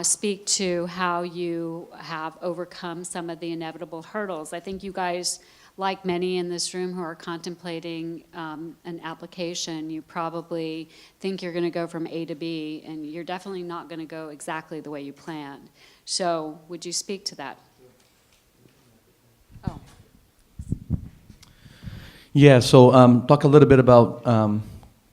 speak to how you have overcome some of the inevitable hurdles. I think you guys, like many in this room who are contemplating an application, you probably think you're going to go from A to B, and you're definitely not going to go exactly the way you planned. So would you speak to that? Oh. Yeah, so talk a little bit about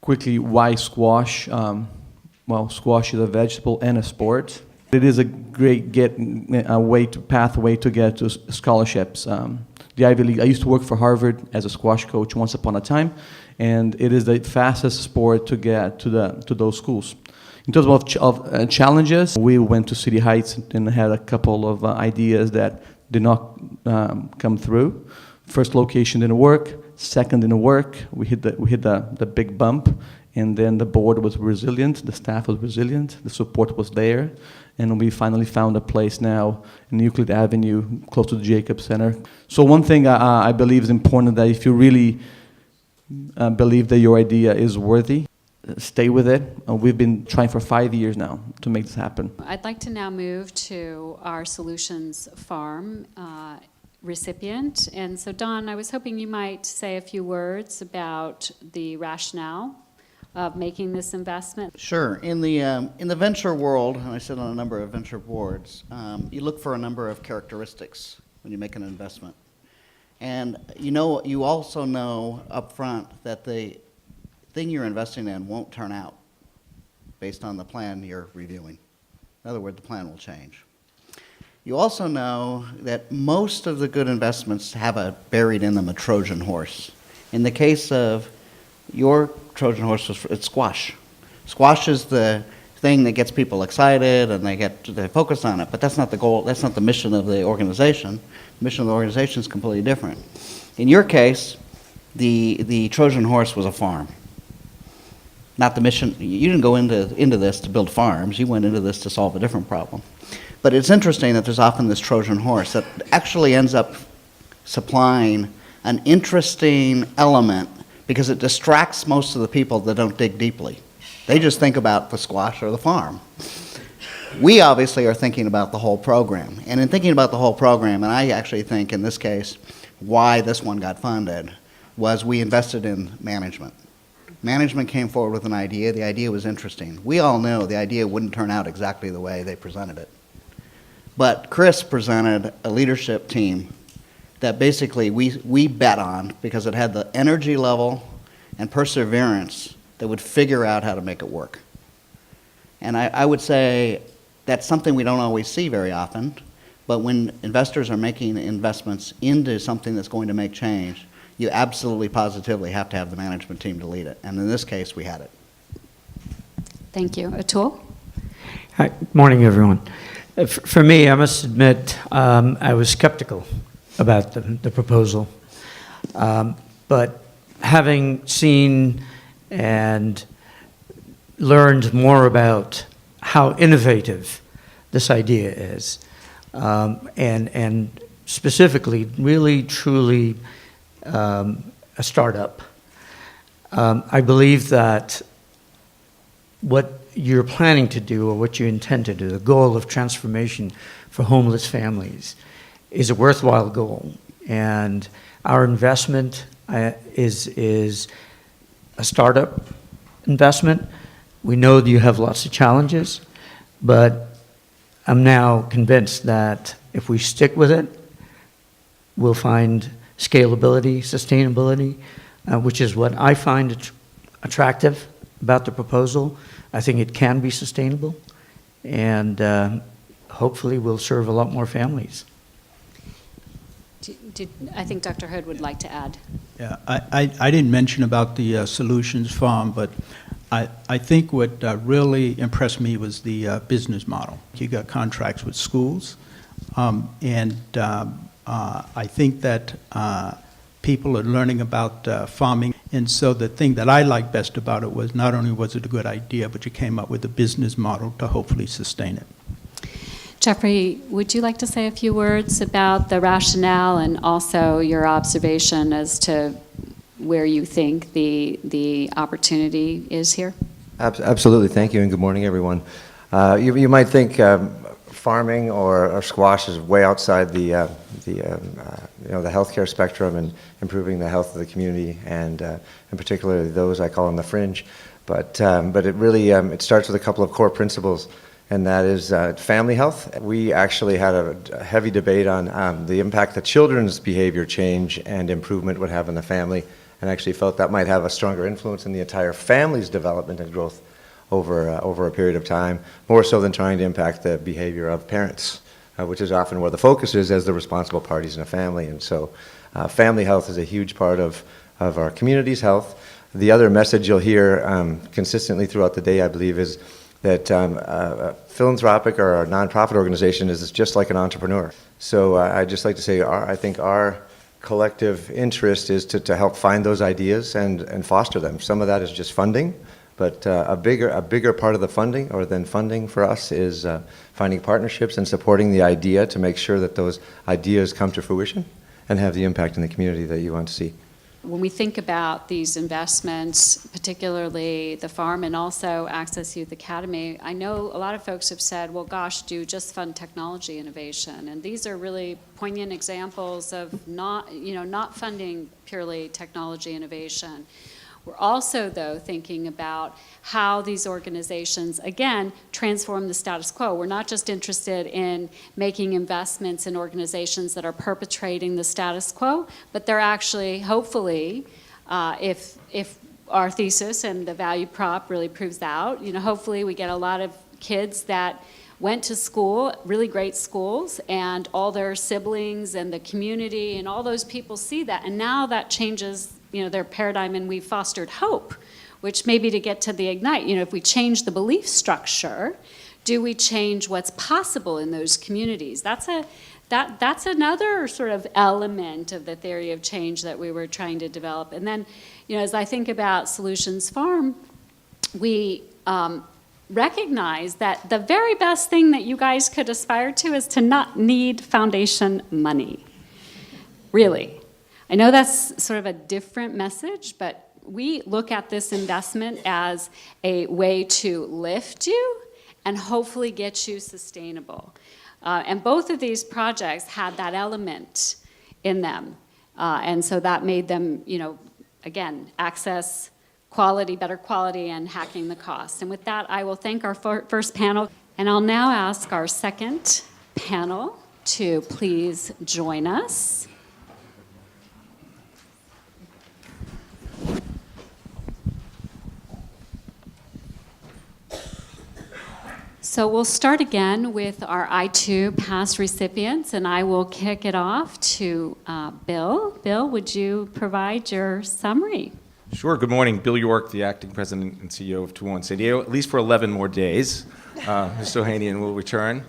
quickly why squash. Well, squash is a vegetable and a sport. It is a great pathway to get to scholarships. The Ivy League. I used to work for Harvard as a squash coach once upon a time, and it is the fastest sport to get to those schools. In terms of challenges, we went to City Heights and had a couple of ideas that did not come through. First location didn't work. Second didn't work. We hit the big bump, and then the board was resilient. The staff was resilient. The support was there, and we finally found a place now in Euclid Avenue, close to the Jacobs Center. So one thing I believe is important, that if you really believe that your idea is worthy, stay with it. We've been trying for 5 years now to make this happen. I'd like to now move to our Solutions Farm recipient. And so, Don, I was hoping you might say a few words about the rationale of making this investment. Sure. In the venture world, and I sit on a number of venture boards, you look for a number of characteristics when you make an investment. And you also know up front that the thing you're investing in won't turn out based on the plan you're reviewing. In other words, the plan will change. You also know that most of the good investments have buried in them a Trojan horse. In the case of your Trojan horse, it's squash. Squash is the thing that gets people excited and they focus on it, but that's not the goal, that's not the mission of the organization. The mission of the organization is completely different. In your case, the Trojan horse was a farm. Not the mission. You didn't go into this to build farms. You went into this to solve a different problem. But it's interesting that there's often this Trojan horse that actually ends up supplying an interesting element because it distracts most of the people that don't dig deeply. They just think about the squash or the farm. We obviously are thinking about the whole program. And in thinking about the whole program, and I actually think in this case, why this one got funded was we invested in management. Management came forward with an idea. The idea was interesting. We all know the idea wouldn't turn out exactly the way they presented it. But Chris presented a leadership team that basically we bet on because it had the energy level and perseverance that would figure out how to make it work. And I would say that's something we don't always see very often, but when investors are making investments into something that's going to make change, you absolutely positively have to have the management team to lead it. And in this case, we had it. Thank you. Atul? Hi, morning, everyone. For me, I must admit, I was skeptical about the proposal. But having seen and learned more about how innovative this idea is, and specifically, really, truly a startup, I believe that what you're planning to do or what you intend to do, the goal of transformation for homeless families, is a worthwhile goal. And our investment is a startup investment. We know that you have lots of challenges, but I'm now convinced that if we stick with it, we'll find scalability, sustainability, which is what I find attractive about the proposal. I think it can be sustainable, and hopefully will serve a lot more families. I think Dr. Hood would like to add. Yeah, I didn't mention about the Solutions Farm, but I think what really impressed me was the business model. You got contracts with schools, and I think that people are learning about farming. And so the thing that I liked best about it was not only was it a good idea, but you came up with a business model to hopefully sustain it. Jeffrey, would you like to say a few words about the rationale and also your observation as to where you think the opportunity is here? Absolutely. Thank you, and good morning, everyone. You might think farming or squash is way outside the healthcare spectrum and improving the health of the community, and in particular those I call on the fringe. But it really it starts with a couple of core principles, and that is family health. We actually had a heavy debate on the impact that children's behavior change and improvement would have on the family, and actually felt that might have a stronger influence in the entire family's development and growth over a period of time, more so than trying to impact the behavior of parents, which is often where the focus is as the responsible parties in a family. And so family health is a huge part of our community's health. The other message you'll hear consistently throughout the day, I believe, is that philanthropic or a nonprofit organization is just like an entrepreneur. So I'd just like to say I think our collective interest is to help find those ideas and foster them. Some of that is just funding, but a bigger part of the funding for us is finding partnerships and supporting the idea to make sure that those ideas come to fruition and have the impact in the community that you want to see. When we think about these investments, particularly the farm and also Access Youth Academy, I know a lot of folks have said, well, gosh, do just fund technology innovation. And these are really poignant examples of not funding purely technology innovation. We're also, though, thinking about how these organizations, again, transform the status quo. We're not just interested in making investments in organizations that are perpetrating the status quo, but they're actually, hopefully, if our thesis and the value prop really proves out, hopefully we get a lot of kids that went to school, really great schools, and all their siblings and the community and all those people see that, and now that changes their paradigm, and we've fostered hope, which maybe to get to the Ignite, if we change the belief structure, do we change what's possible in those communities? That's another sort of element of the theory of change that we were trying to develop. And then, as I think about Solutions Farm, we recognize that the very best thing that you guys could aspire to is to not need foundation money, really. I know that's sort of a different message, but we look at this investment as a way to lift you and hopefully get you sustainable. And both of these projects had that element in them. And so that made them, again, access quality, better quality, and hacking the cost. And with that, I will thank our first panel. And I'll now ask our second panel to please join us. So we'll start again with our I2 past recipients, and I will kick it off to Bill. Bill, would you provide your summary? Sure. Good morning. Bill York, the acting president and CEO of 211 San Diego, at least for 11 more days. Mr. Ohanian will return.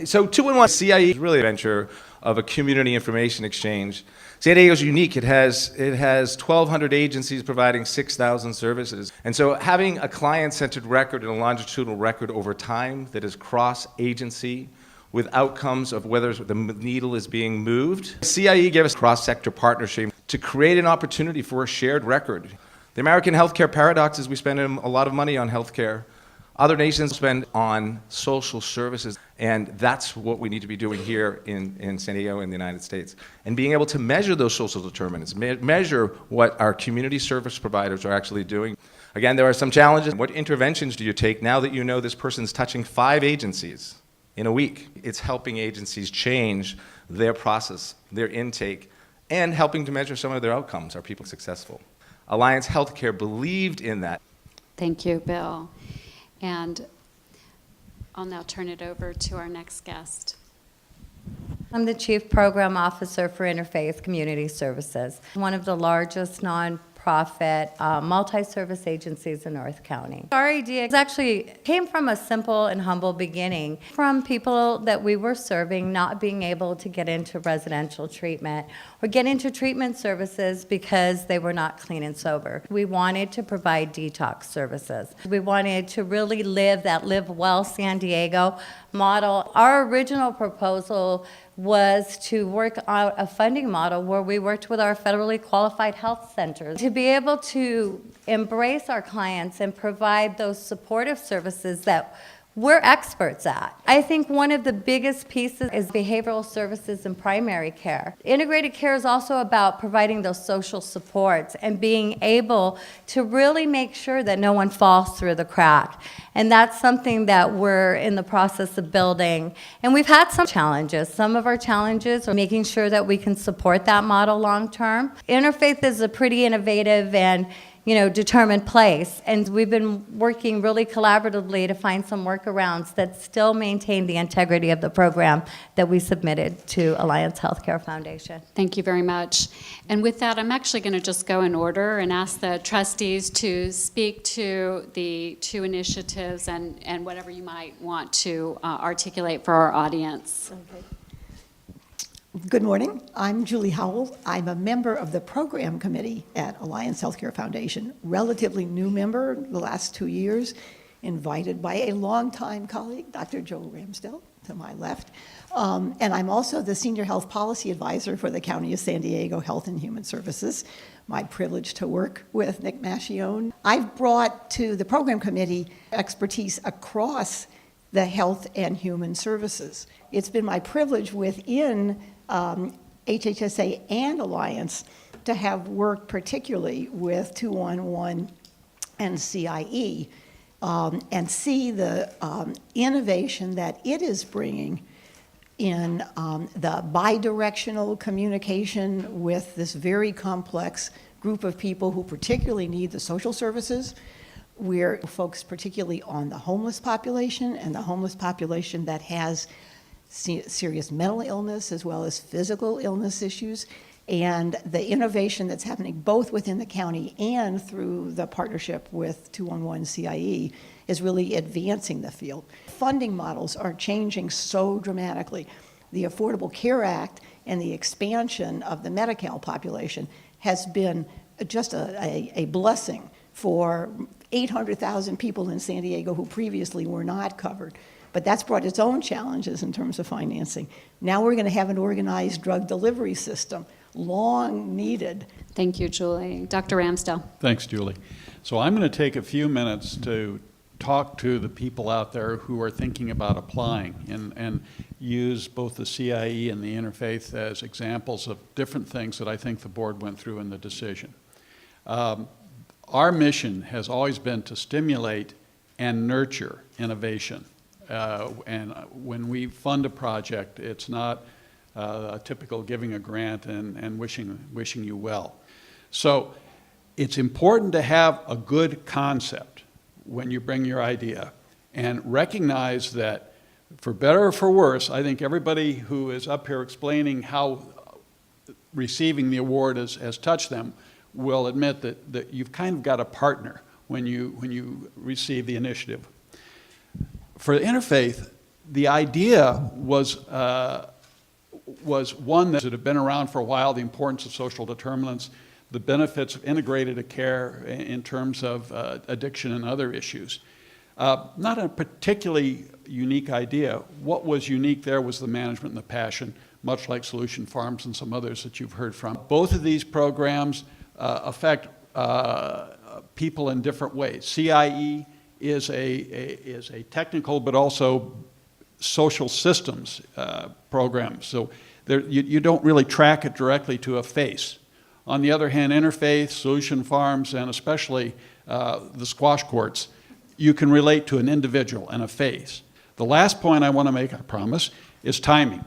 So 211 CIE is really a venture of a community information exchange. San Diego is unique. It has 1,200 agencies providing 6,000 services. And so having a client-centered record and a longitudinal record over time that is cross-agency with outcomes of whether the needle is being moved. CIE gave us a cross-sector partnership to create an opportunity for a shared record. The American healthcare paradox is we spend a lot of money on healthcare. Other nations spend on social services, and that's what we need to be doing here in San Diego in the United States. And being able to measure those social determinants, measure what our community service providers are actually doing. Again, there are some challenges. What interventions do you take now that you know this person's touching 5 agencies in a week? It's helping agencies change their process, their intake, and helping to measure some of their outcomes. Are people successful? Alliance Healthcare believed in that. Thank you, Bill. And I'll now turn it over to our next guest. I'm the Chief Program Officer for Interfaith Community Services, one of the largest nonprofit multi-service agencies in North County. Our idea actually came from a simple and humble beginning from people that we were serving not being able to get into residential treatment or get into treatment services because they were not clean and sober. We wanted to provide detox services. We wanted to really live that Live Well San Diego model. Our original proposal was to work out a funding model where we worked with our federally qualified health centers to be able to embrace our clients and provide those supportive services that we're experts at. I think one of the biggest pieces is behavioral services and primary care. Integrated care is also about providing those social supports and being able to really make sure that no one falls through the crack. And that's something that we're in the process of building. And we've had some challenges. Some of our challenges are making sure that we can support that model long term. Interfaith is a pretty innovative and determined place. And we've been working really collaboratively to find some workarounds that still maintain the integrity of the program that we submitted to Alliance Healthcare Foundation. Thank you very much. And with that, I'm actually going to just go in order and ask the trustees to speak to the 2 initiatives and whatever you might want to articulate for our audience. Okay. Good morning. I'm Julie Howell. I'm a member of the program committee at Alliance Healthcare Foundation, relatively new member the last 2 years, invited by a longtime colleague, Dr. Joe Ramsdell, to my left. And I'm also the Senior Health Policy Advisor for the County of San Diego Health and Human Services. My privilege to work with Nick Mascione. I've brought to the program committee expertise across the health and human services. It's been my privilege within HHSA and Alliance to have worked particularly with 211 and CIE and see the innovation that it is bringing in the bidirectional communication with this very complex group of people who particularly need the social services. We're focused particularly on the homeless population and the homeless population that has serious mental illness as well as physical illness issues, and the innovation that's happening both within the county and through the partnership with 211 CIE is really advancing the field. Funding models are changing so dramatically. The Affordable Care Act and the expansion of the Medi-Cal population has been just a blessing for 800,000 people in San Diego who previously were not covered. But that's brought its own challenges in terms of financing. Now we're going to have an organized drug delivery system, long needed. Thank you, Julie. Dr. Ramsdell. Thanks, Julie. So I'm going to take a few minutes to talk to the people out there who are thinking about applying and use both the CIE and the interfaith as examples of different things that I think the board went through in the decision. Our mission has always been to stimulate and nurture innovation. And when we fund a project, it's not a typical giving a grant and wishing you well. So it's important to have a good concept when you bring your idea and recognize that, for better or for worse, I think everybody who is up here explaining how receiving the award has touched them will admit that you've kind of got a partner when you receive the initiative. For Interfaith, the idea was one that had been around for a while, the importance of social determinants, the benefits of integrated care in terms of addiction and other issues. Not a particularly unique idea. What was unique there was the management and the passion, much like Solution Farms and some others that you've heard from. Both of these programs affect people in different ways. CIE is a technical but also social systems program. So you don't really track it directly to a face. On the other hand, Interfaith, Solution Farms, and especially the squash courts, you can relate to an individual and a face. The last point I want to make, I promise, is timing.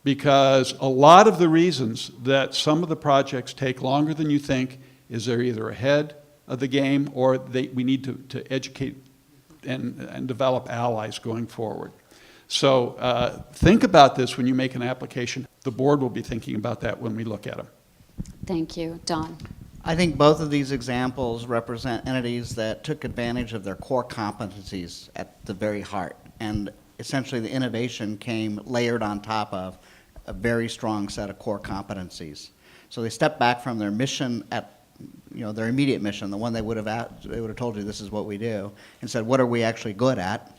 Because a lot of the reasons that some of the projects take longer than you think is they're either ahead of the game or we need to educate and develop allies going forward. So think about this when you make an application. The board will be thinking about that when we look at them. Thank you. Don? I think both of these examples represent entities that took advantage of their core competencies at the very heart. And essentially the innovation came layered on top of a very strong set of core competencies. So they stepped back from their mission their immediate mission, the one they would have told you this is what we do, and said, what are we actually good at?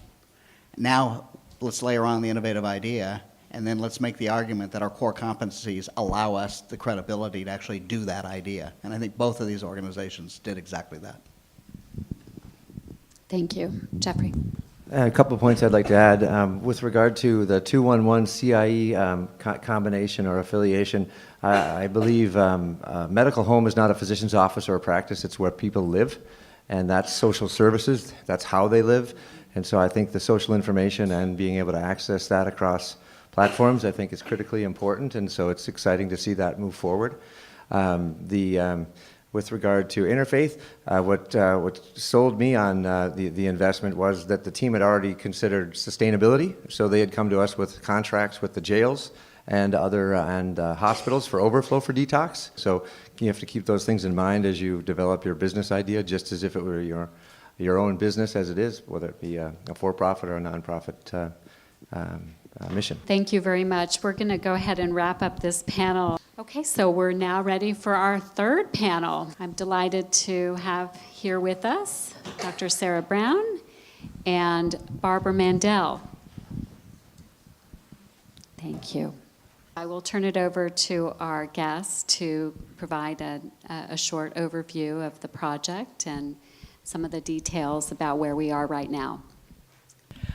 Now let's layer on the innovative idea, and then let's make the argument that our core competencies allow us the credibility to actually do that idea. And I think both of these organizations did exactly that. Thank you. Jeffrey? A couple of points I'd like to add. With regard to the 211 CIE combination or affiliation, I believe medical home is not a physician's office or a practice, it's where people live, and that's social services, that's how they live. And so I think the social information and being able to access that across platforms, I think is critically important, and so it's exciting to see that move forward. With regard to Interfaith, what sold me on the investment was that the team had already considered sustainability, so they had come to us with contracts with the jails and other hospitals for overflow for detox. So you have to keep those things in mind as you develop your business idea, just as if it were your own business as it is, whether it be a for-profit or a nonprofit mission. Thank you very much. We're going to go ahead and wrap up this panel. Okay, so we're now ready for our third panel. I'm delighted to have here with us Dr. Sarah Brown and Barbara Mandel. Thank you. I will turn it over to our guests to provide a short overview of the project and some of the details about where we are right now.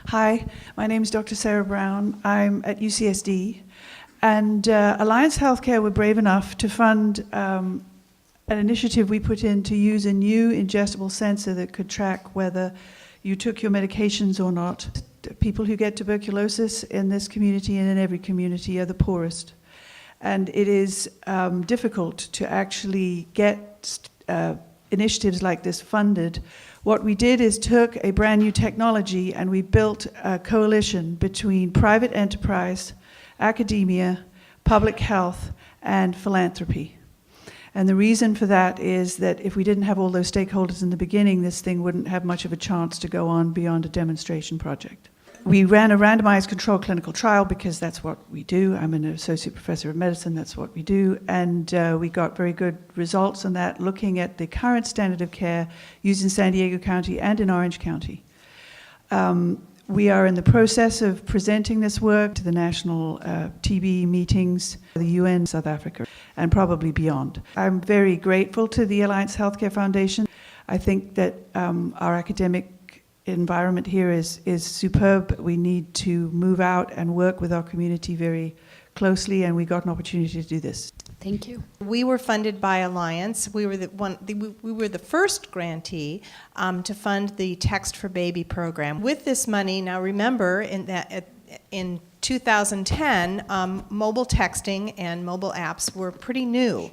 Hi, my name is Dr. Sarah Brown. I'm at UCSD, and Alliance Healthcare were brave enough to fund an initiative we put in to use a new ingestible sensor that could track whether you took your medications or not. People who get tuberculosis in this community and in every community are the poorest. And it is difficult to actually get initiatives like this funded. What we did is took a brand new technology and we built a coalition between private enterprise, academia, public health, and philanthropy. And the reason for that is that if we didn't have all those stakeholders in the beginning, this thing wouldn't have much of a chance to go on beyond a demonstration project. We ran a randomized controlled clinical trial because that's what we do. I'm an associate professor of medicine, that's what we do. And we got very good results on that, looking at the current standard of care used in San Diego County and in Orange County. We are in the process of presenting this work to the national TB meetings, the UN, South Africa, and probably beyond. I'm very grateful to the Alliance Healthcare Foundation. I think that our academic environment here is superb, but we need to move out and work with our community very closely, and we got an opportunity to do this. Thank you. We were funded by Alliance. We were the first grantee to fund the Text for Baby program. With this money, now remember in 2010, mobile texting and mobile apps were pretty new.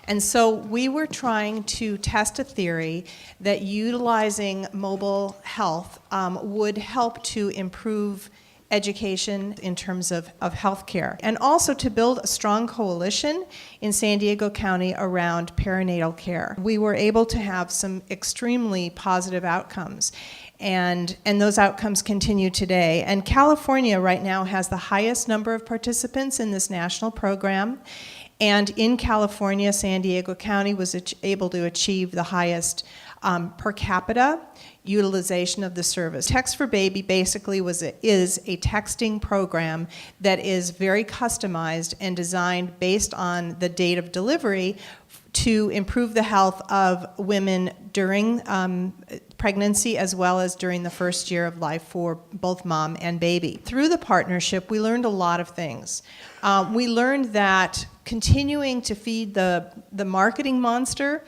And so we were trying to test a theory that utilizing mobile health would help to improve education in terms of healthcare, and also to build a strong coalition in San Diego County around perinatal care. We were able to have some extremely positive outcomes, and those outcomes continue today. And California right now has the highest number of participants in this national program, and in California, San Diego County was able to achieve the highest per capita utilization of the service. Text for Baby basically is a texting program that is very customized and designed based on the date of delivery to improve the health of women during pregnancy as well as during the first year of life for both mom and baby. Through the partnership, we learned a lot of things. We learned that continuing to feed the marketing monster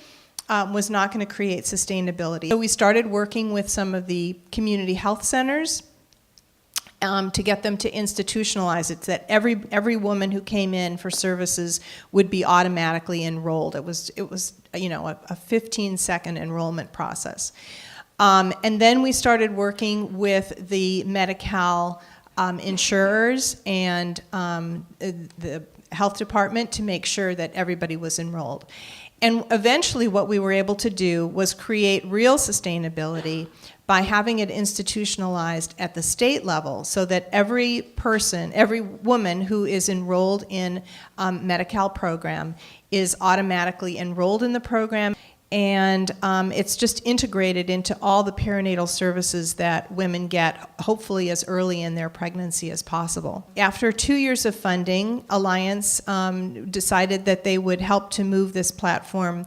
was not going to create sustainability. So we started working with some of the community health centers to get them to institutionalize it, that every woman who came in for services would be automatically enrolled. It was a 15-second enrollment process. And then we started working with the Medi-Cal insurers and the health department to make sure that everybody was enrolled. And eventually what we were able to do was create real sustainability by having it institutionalized at the state level so that every person, every woman who is enrolled in Medi-Cal program is automatically enrolled in the program. And it's just integrated into all the perinatal services that women get, hopefully as early in their pregnancy as possible. After 2 years of funding, Alliance decided that they would help to move this platform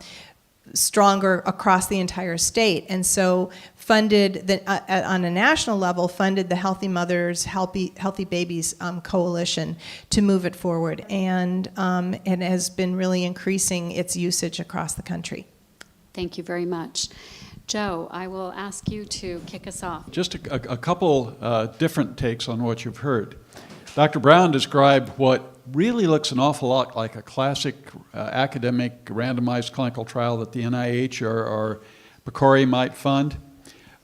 stronger across the entire state, and so funded on a national level, funded the Healthy Mothers, Healthy Babies Coalition to move it forward, and it has been really increasing its usage across the country. Thank you very much. Joe, I will ask you to kick us off. Just a couple different takes on what you've heard. Dr. Brown described what really looks an awful lot like a classic academic randomized clinical trial that the NIH or PCORI might fund.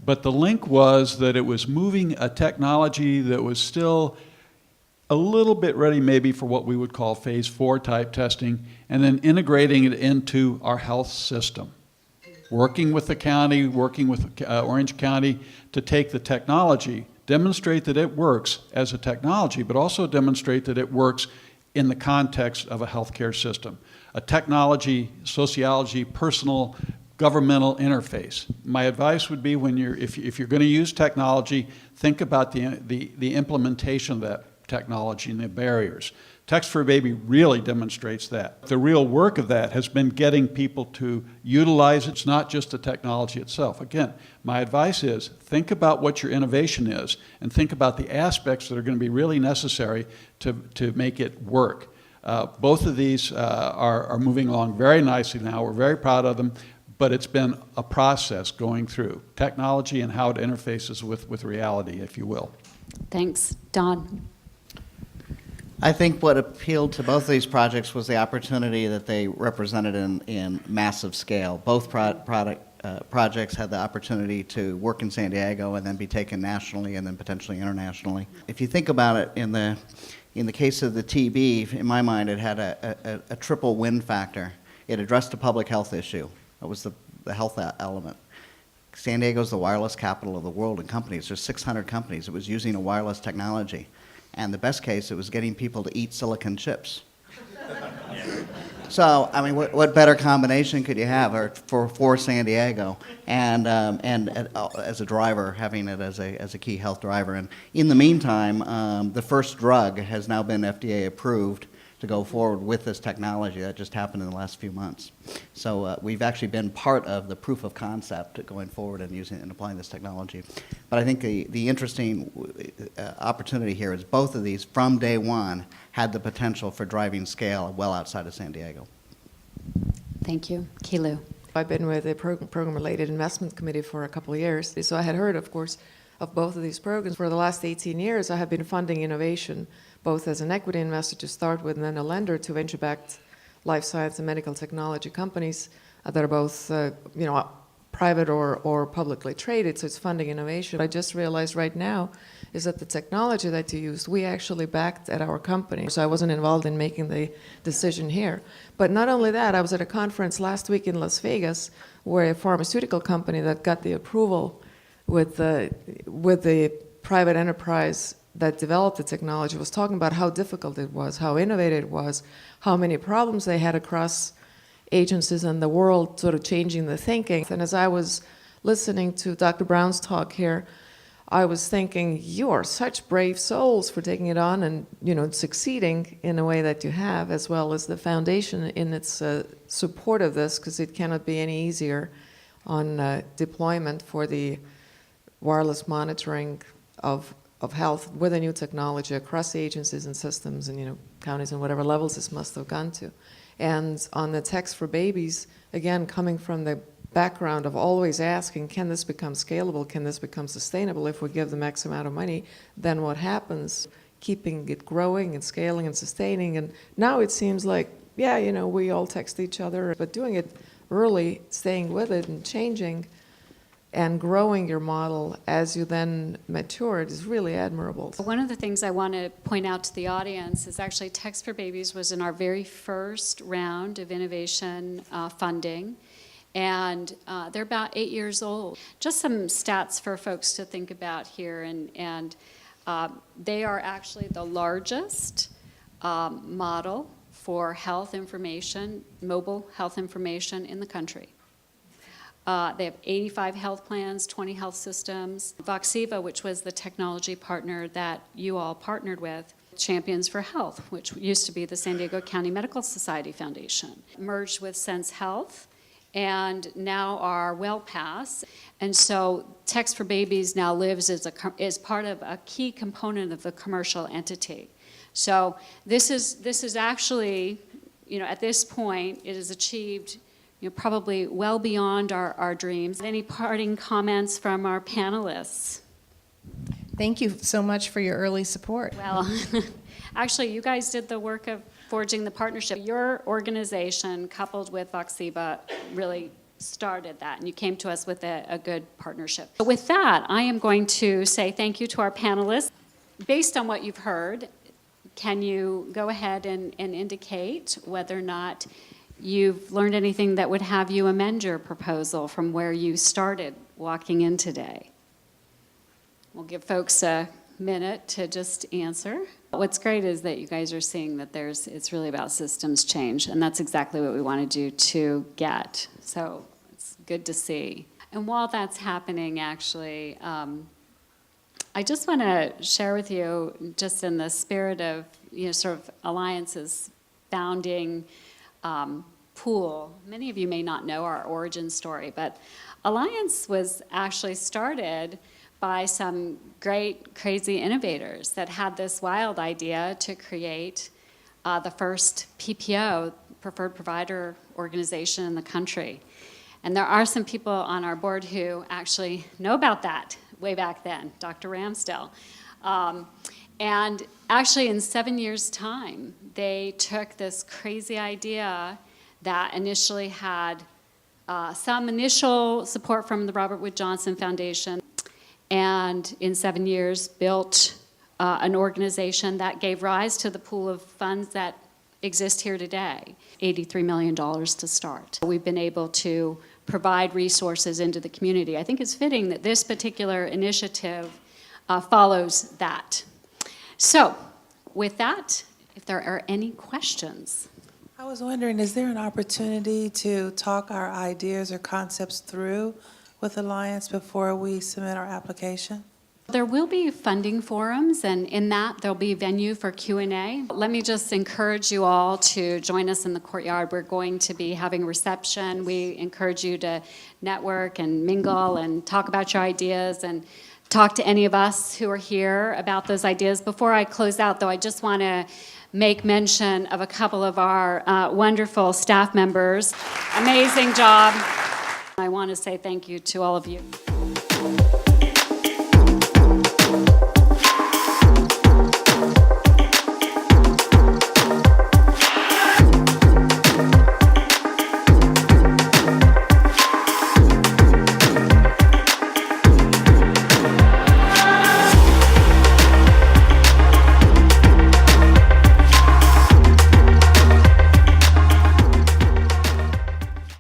But the link was that it was moving a technology that was still a little bit ready maybe for what we would call phase 4 type testing, and then integrating it into our health system. Working with the county, working with Orange County to take the technology, demonstrate that it works as a technology, but also demonstrate that it works in the context of a healthcare system. A technology, sociology, personal, governmental interface. My advice would be if you're going to use technology, think about the implementation of that technology and the barriers. Text for Baby really demonstrates that. The real work of that has been getting people to utilize it. It's not just the technology itself. Again, my advice is think about what your innovation is and think about the aspects that are going to be really necessary to make it work. Both of these are moving along very nicely now. We're very proud of them, but it's been a process going through technology and how it interfaces with reality, if you will. Thanks. Don? I think what appealed to both of these projects was the opportunity that they represented in massive scale. Both projects had the opportunity to work in San Diego and then be taken nationally and then potentially internationally. If you think about it, in the case of the TB, in my mind, it had a triple win factor. It addressed a public health issue. It was the health element. San Diego's the wireless capital of the world in companies. There's 600 companies. It was using a wireless technology. And the best case, it was getting people to eat silicon chips. So, I mean, what better combination could you have for San Diego and as a driver, having it as a key health driver? And in the meantime, the first drug has now been FDA approved to go forward with this technology. That just happened in the last few months. So we've actually been part of the proof of concept going forward and using and applying this technology. But I think the interesting opportunity here is both of these, from day one, had the potential for driving scale well outside of San Diego. Thank you. Kilu. I've been with the Program-Related Investment Committee for a couple of years, so I had heard, of course, of both of these programs. For the last 18 years, I have been funding innovation, both as an equity investor to start with and then a lender to venture-backed life science and medical technology companies that are both private or publicly traded, so it's funding innovation. I just realized right now is that the technology that you used, we actually backed at our company. So I wasn't involved in making the decision here. But not only that, I was at a conference last week in Las Vegas where a pharmaceutical company that got the approval with the private enterprise that developed the technology was talking about how difficult it was, how innovative it was, how many problems they had across agencies and the world, sort of changing the thinking. And as I was listening to Dr. Brown's talk here, I was thinking, you are such brave souls for taking it on and succeeding in a way that you have, as well as the foundation in its support of this, because it cannot be any easier on deployment for the wireless monitoring of health with a new technology across agencies and systems and counties and whatever levels this must have gone to. And on the text for babies, again, coming from the background of always asking, can this become scalable? Can this become sustainable? If we give them X amount of money, then what happens? Keeping it growing and scaling and sustaining. And now it seems like, we all text each other, but doing it early, staying with it and changing and growing your model as you then mature it is really admirable. One of the things I want to point out to the audience is actually Text for Babies was in our very first round of innovation funding. And they're about 8 years old. Just some stats for folks to think about here, and they are actually the largest model for health information, mobile health information in the country. They have 85 health plans, 20 health systems. Voxiva, which was the technology partner that you all partnered with, Champions for Health, which used to be the San Diego County Medical Society Foundation, merged with Sense Health, and now are WellPass. And so Text for Babies now lives as part of a key component of the commercial entity. So this is actually, at this point, it has achieved probably well beyond our dreams. Any parting comments from our panelists? Thank you so much for your early support. Well, actually, you guys did the work of forging the partnership. Your organization, coupled with Voxiva, really started that, and you came to us with a good partnership. But with that, I am going to say thank you to our panelists. Based on what you've heard, can you go ahead and indicate whether or not you've learned anything that would have you amend your proposal from where you started walking in today? We'll give folks a minute to just answer. What's great is that you guys are seeing that it's really about systems change, and that's exactly what we want to do to get. So it's good to see. And while that's happening, actually, I just want to share with you, just in the spirit of sort of Alliance's founding pool. Many of you may not know our origin story, but Alliance was actually started by some great, crazy innovators that had this wild idea to create the first PPO, Preferred Provider Organization in the country. And there are some people on our board who actually know about that way back then, Dr. Ramsdell. And actually in 7 years' time, they took this crazy idea that initially had some initial support from the Robert Wood Johnson Foundation, and in 7 years built an organization that gave rise to the pool of funds that exist here today, $83 million to start. We've been able to provide resources into the community. I think it's fitting that this particular initiative follows that. So, with that, if there are any questions. I was wondering, is there an opportunity to talk our ideas or concepts through with Alliance before we submit our application? There will be funding forums, and in that, there'll be venue for Q&A. Let me just encourage you all to join us in the courtyard. We're going to be having a reception. We encourage you to network and mingle and talk about your ideas and talk to any of us who are here about those ideas. Before I close out, though, I just want to make mention of a couple of our wonderful staff members. Amazing job. I want to say thank you to all of you.